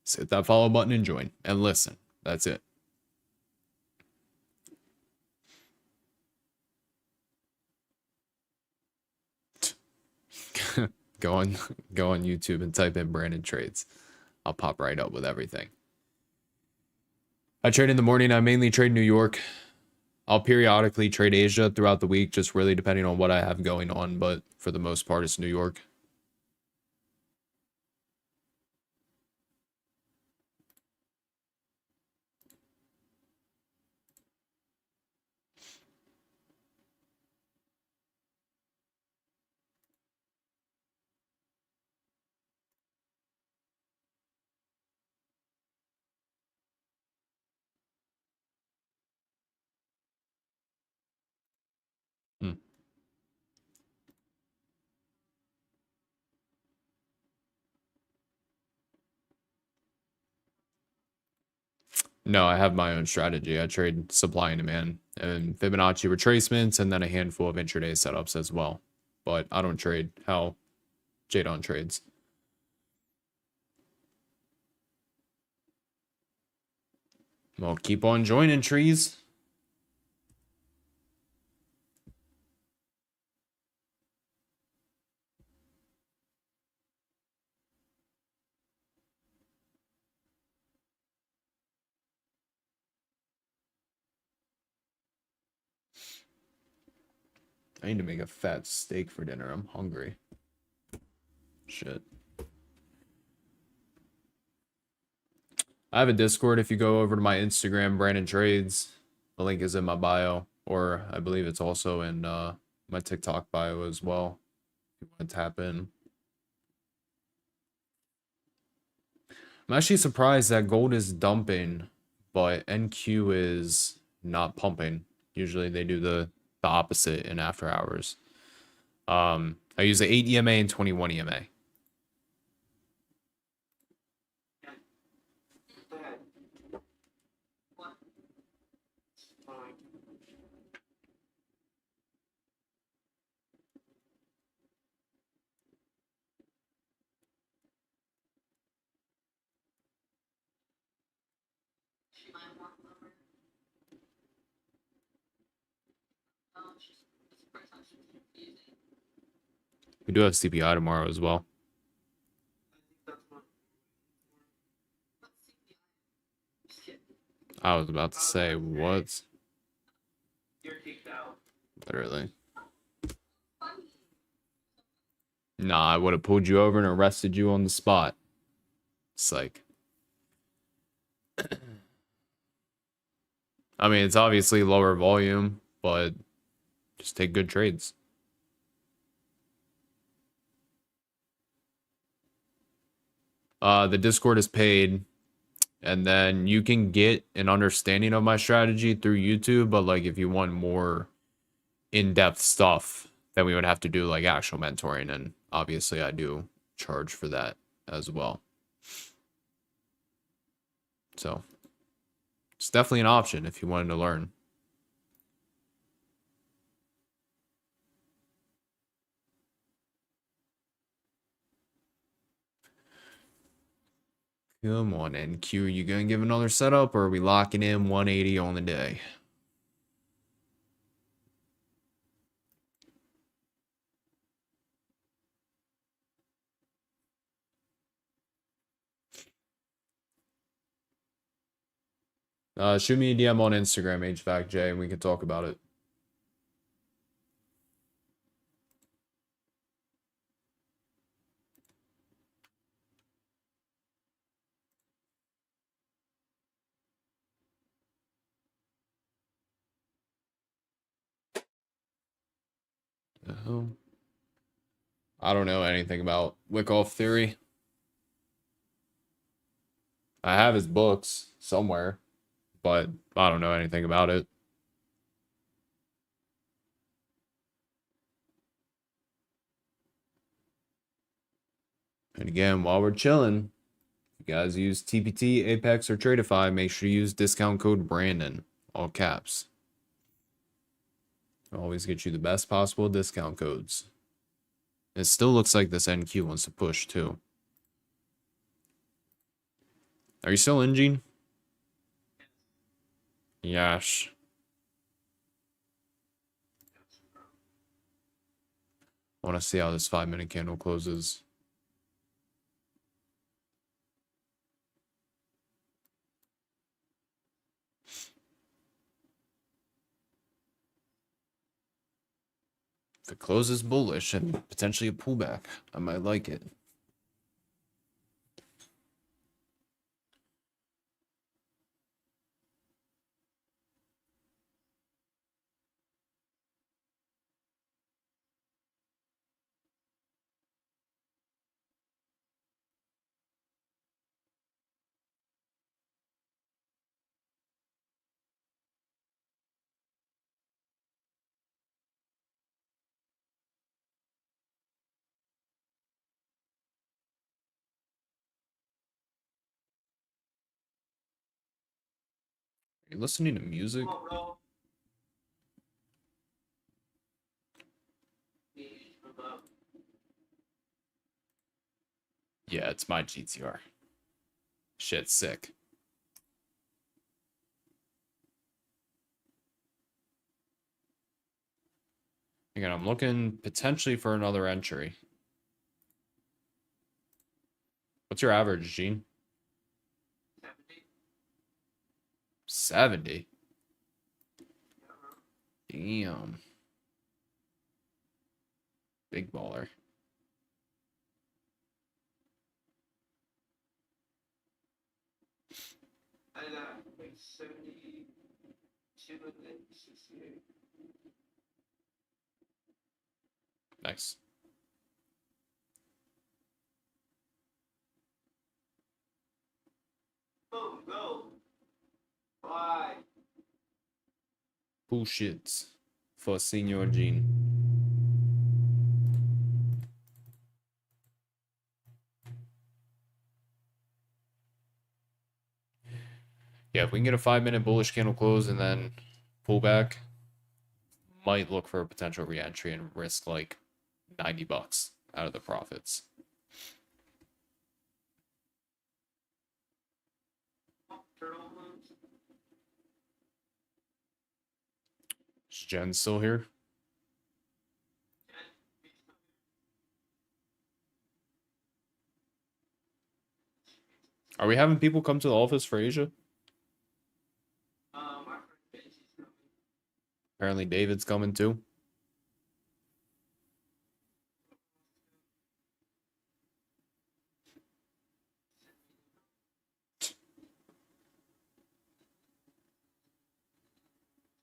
is hit that follow button and join and listen. That's it. go on YouTube and type in Brandon Trades. I'll pop right up with everything. I trade in the morning. I mainly trade New York. I'll periodically trade Asia throughout the week, just really depending on what I have going on. But for the most part, it's New York. No, I have my own strategy. I trade supply and demand and Fibonacci retracements and then a handful of intraday setups as well. But I don't trade how Jadon trades. Well, keep on joining, trees. I need to make a fat steak for dinner. I'm hungry. Shit. I have a Discord if you go over to my Instagram, Brandon Trades. The link is in my bio, or I believe it's also in my TikTok bio as well. If you want to tap in. I'm actually surprised that gold is dumping, but NQ is not pumping. Usually they do the opposite in after hours. I use the 8 EMA and 21 EMA. What? Fine. She might walk over. Oh, she's surprised how she's confusing. We do have CPI tomorrow as well. I think that's what. Let's see. Just kidding. I was about to say, what? You're kicked out. Literally. Funny. Nah, I would have pulled you over and arrested you on the spot. It's like... I mean, it's obviously lower volume, but just take good trades. The Discord is paid, and then you can get an understanding of my strategy through YouTube, but like if you want more in-depth stuff, then we would have to do like actual mentoring, and obviously I do charge for that as well. So it's definitely an option if you wanted to learn. Come on, NQ, are you gonna give another setup, or are we locking in 180 on the day? Shoot me a DM on Instagram, HVACJ, and we can talk about it. I don't know anything about Wyckoff theory. I have his books somewhere, but I don't know anything about it. And again, while we're chilling, if you guys use TPT, Apex, or Tradeify, make sure you use discount code Brandon, all caps. It'll always get you the best possible discount codes. It still looks like this NQ wants to push too. Are you still in, Gene? Yes. I want to see how this 5-minute candle closes. If it closes bullish and potentially a pullback, I might like it. Are you listening to music? Come on, bro. Move up. Yeah, it's my GTR. Shit's sick. Again, I'm looking potentially for another entry. What's your average, Gene? 70. 70. Yeah, bro. Damn. Big baller. I got like 72 and then 68. Nice. Go. Bye. Bullshit for Senor Gene. Yeah, if we can get a 5-minute bullish candle close and then pull back, might look for a potential re-entry and risk like $90 out of the profits. Is Jen still here? Are we having people come to the office for Asia? My friend Benji's coming. Apparently David's coming too.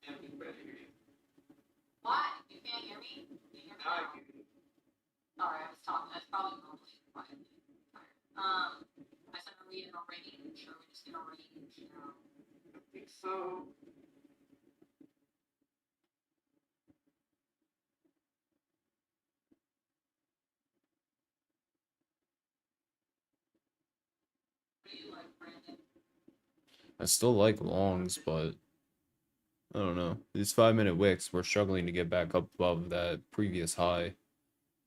Yeah, we can better hear you. What? You can't hear me? Can you hear me Now I now? can hear you. Sorry, I was talking. That's probably normally quietly. I said, are we in a range? Or are we just in a range now? I think so. What do you like, Brandon? I still like longs, but I don't know. These 5-minute wicks, we're struggling to get back up above that previous high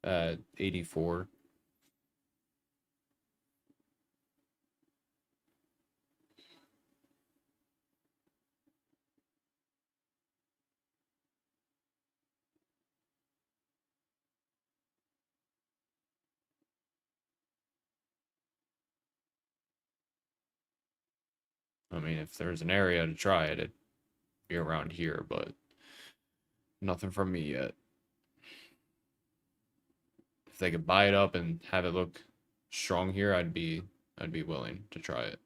at 84. I mean, if there's an area to try it, it'd be around here, but nothing from me yet. If they could buy it up and have it look strong here, I'd be willing to try it.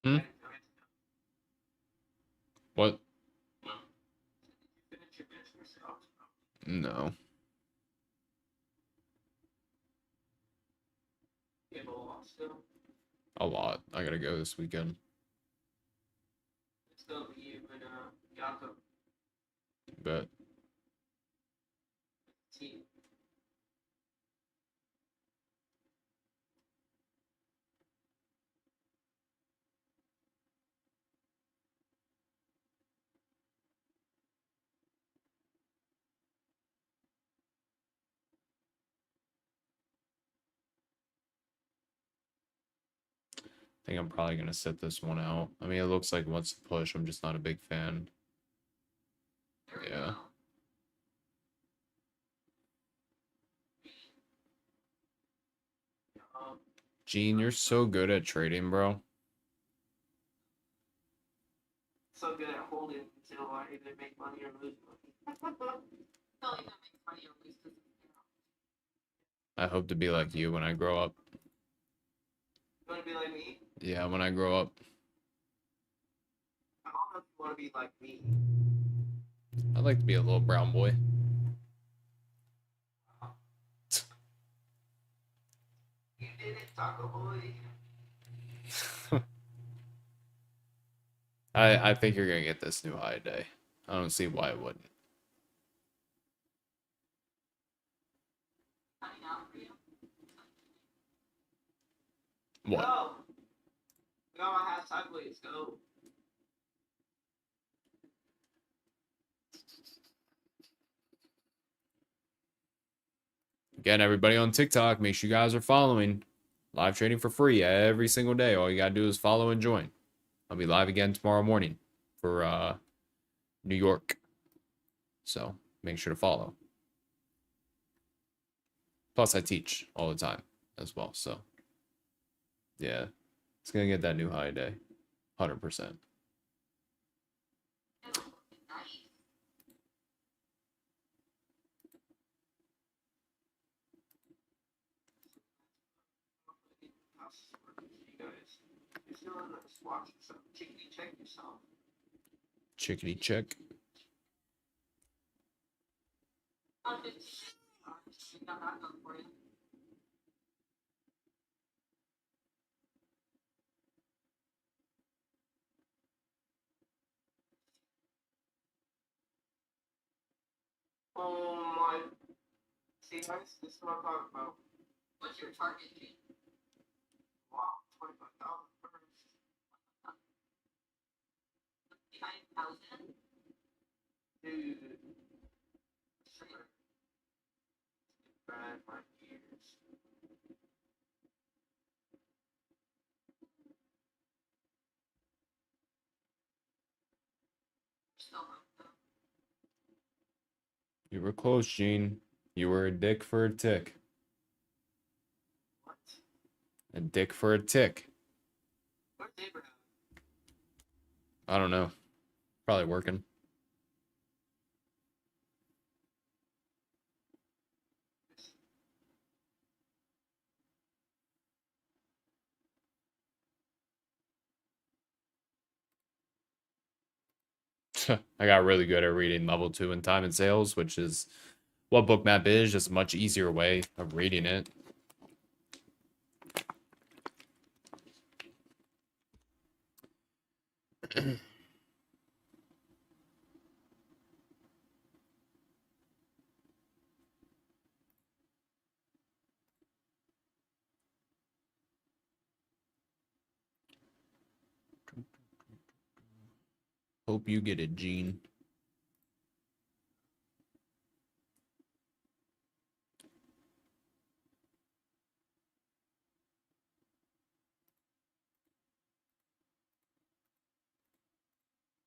Hmm? What? Finish your business out. No. You have a lot still. A lot. I gotta go this weekend. It's still you and Jakob But team. I think I'm probably gonna sit this one out. I mean, it looks like what's the push. I'm just not a big fan. There we Yeah. go. Gene, you're so good at trading, bro. So good at holding until I either make money or lose money. Still either makes money or loses, you know. I hope to be like you when I grow up. You want to be like me? Yeah, when I grow up. I don't know if you want to be like me. I'd like to be a little brown boy. You did it, Taco Boy. I think you're gonna get this new high day. I don't see why it wouldn't. Finding out for you. What? Go. I got my hat sideways. Go. Again, everybody on TikTok, make sure you guys are following. Live trading for free every single day. All you gotta do is follow and join. I'll be live again tomorrow morning for New York. So make sure to follow. Plus, I teach all the time as well. So yeah, it's gonna get that new high day, 100%. It was looking nice. You guys, you're still in this watching some chickadee check yourself. Chickadee check. On 15. We got that going for you. Oh my. See guys, this is what I'm talking about. What's your target, Gene? Wow, 25,000 first. 9,000? Dude. Sure. Bad my ears. Still not though. You were close, Gene. You were a dick for a tick. What? A dick for a tick. Where's Abraham? I don't know. Probably working. I got really good at reading level 2 in time and sales, which is what bookmap is, just a much easier way of reading it. Hope you get it, Gene.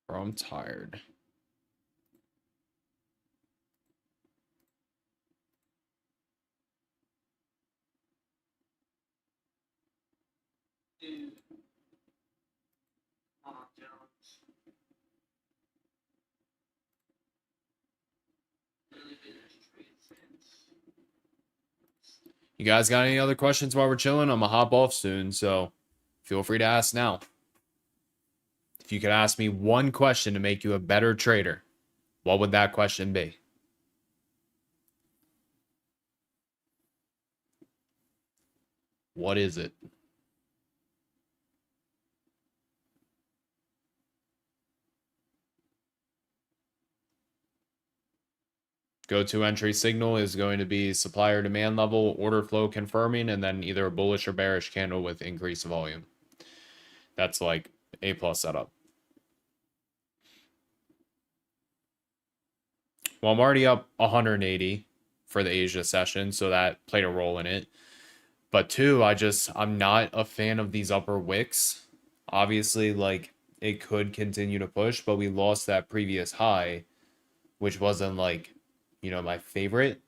Bro, I'm tired. Dude. Come on, Jones. Really finished trade since. You guys got any other questions while we're chilling? I'm gonna hop off soon, so feel free to ask now. If you could ask me one question to make you a better trader, what would that question be? What is it? Go-to entry signal is going to be supplier demand level, order flow confirming, and then either a bullish or bearish candle with increased volume. That's like A+ setup. Well, I'm already up 180 for the Asia session, so that played a role in it. But two, I'm not a fan of these upper wicks. Obviously, like it could continue to push, but we lost that previous high, which wasn't like, my favorite.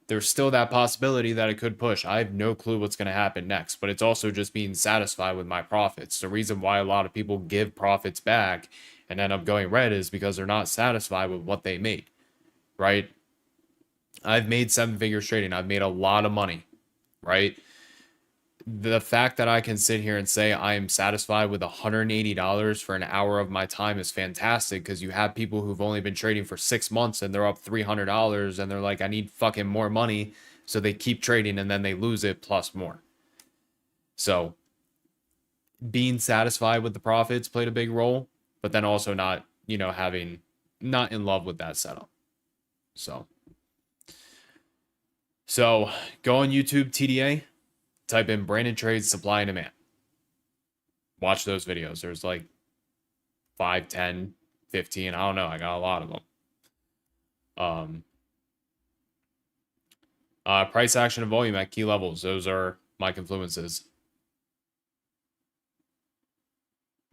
There's still that possibility that it could push. I have no clue what's going to happen next, but it's also just being satisfied with my profits. The reason why a lot of people give profits back and end up going red is because they're not satisfied with what they made, right? I've made 7 figures trading. I've made a lot of money, right? The fact that I can sit here and say I am satisfied with $180 for an hour of my time is fantastic, because you have people who've only been trading for 6 months and they're up $300 and they're like, I need fucking more money. So they keep trading and then they lose it plus more. So being satisfied with the profits played a big role, but then also not, not in love with that setup. So go on YouTube TDA, type in Brandon Trades Supply and Demand. Watch those videos. There's like 5, 10, 15. I don't know. I got a lot of them. Price action and volume at key levels. Those are my confluences.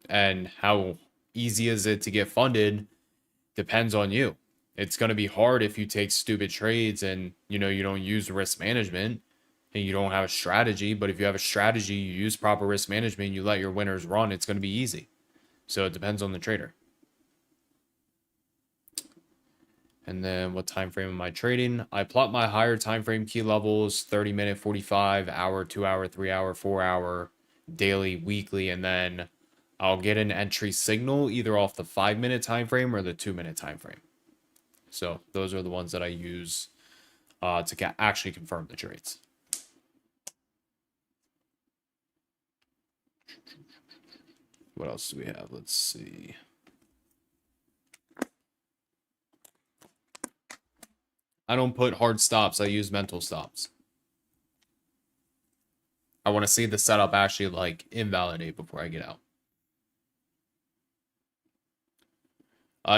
And how easy is it to get funded depends on you. It's going to be hard if you take stupid trades and, you don't use risk management and you don't have a strategy. But if you have a strategy, you use proper risk management, you let your winners run, it's going to be easy. So it depends on the trader. And then what time frame am I trading? I plot my higher time frame key levels, 30-minute, 45, hour, 2 hour, 3 hour, 4 hour, daily, weekly, and then I'll get an entry signal either off the 5-minute time frame or the 2-minute time frame. So those are the ones that I use to actually confirm the trades. What else do we have? Let's see. I don't put hard stops. I use mental stops. I want to see the setup actually like invalidate before I get out.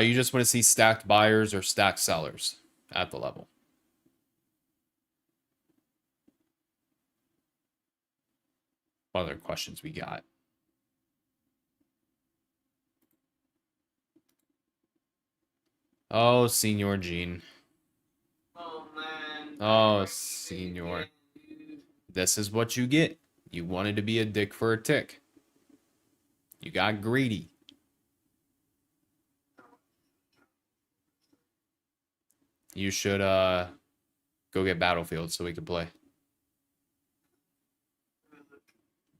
You just want to see stacked buyers or stacked sellers at the level. What other questions we got? Oh, Senior Gene. Oh man. Oh, Senior. This is what you get. You wanted to be a dick for a tick. You got greedy. You should go get Battlefield so we can play.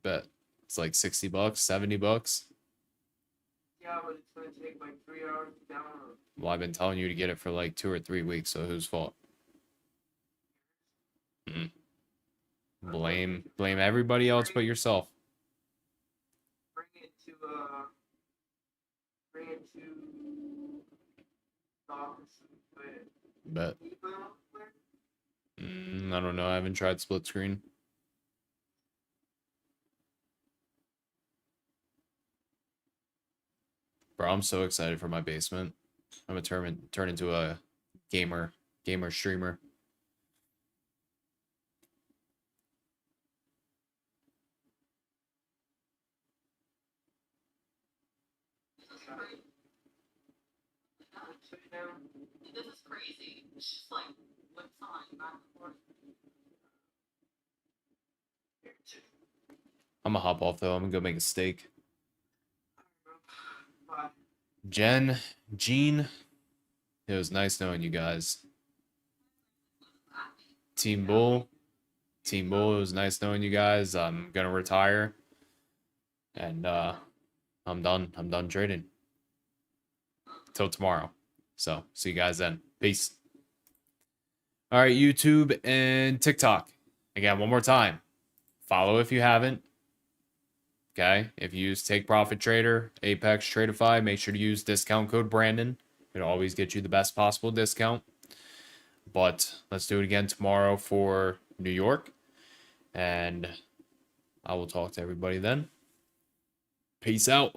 Bet. It's like $60, $70. Yeah, but it's gonna take like 3 hours to download. Well, I've been telling you to get it for like 2 or 3 weeks, so whose fault? Blame everybody else but yourself. Bring it to the office and play it. Bet. Can you play multiplayer? I don't know. I haven't tried split screen. Bro, I'm so excited for my basement. I'm gonna turn into a gamer streamer. This is crazy. It's just like whips on back and forth. I'm gonna hop off though. I'm gonna go make a steak. Bye. Gene, it was nice knowing you guys. Team Bull, it was nice knowing you guys. I'm gonna retire, and I'm done trading till tomorrow. So see you guys then. Peace. All right, YouTube and TikTok. Again, one more time. Follow if you haven't. Okay, if you use Take Profit Trader, Apex, Tradeify, make sure to use discount code Brandon. It'll always get you the best possible discount. But let's do it again tomorrow for New York. And I will talk to everybody then. Peace out.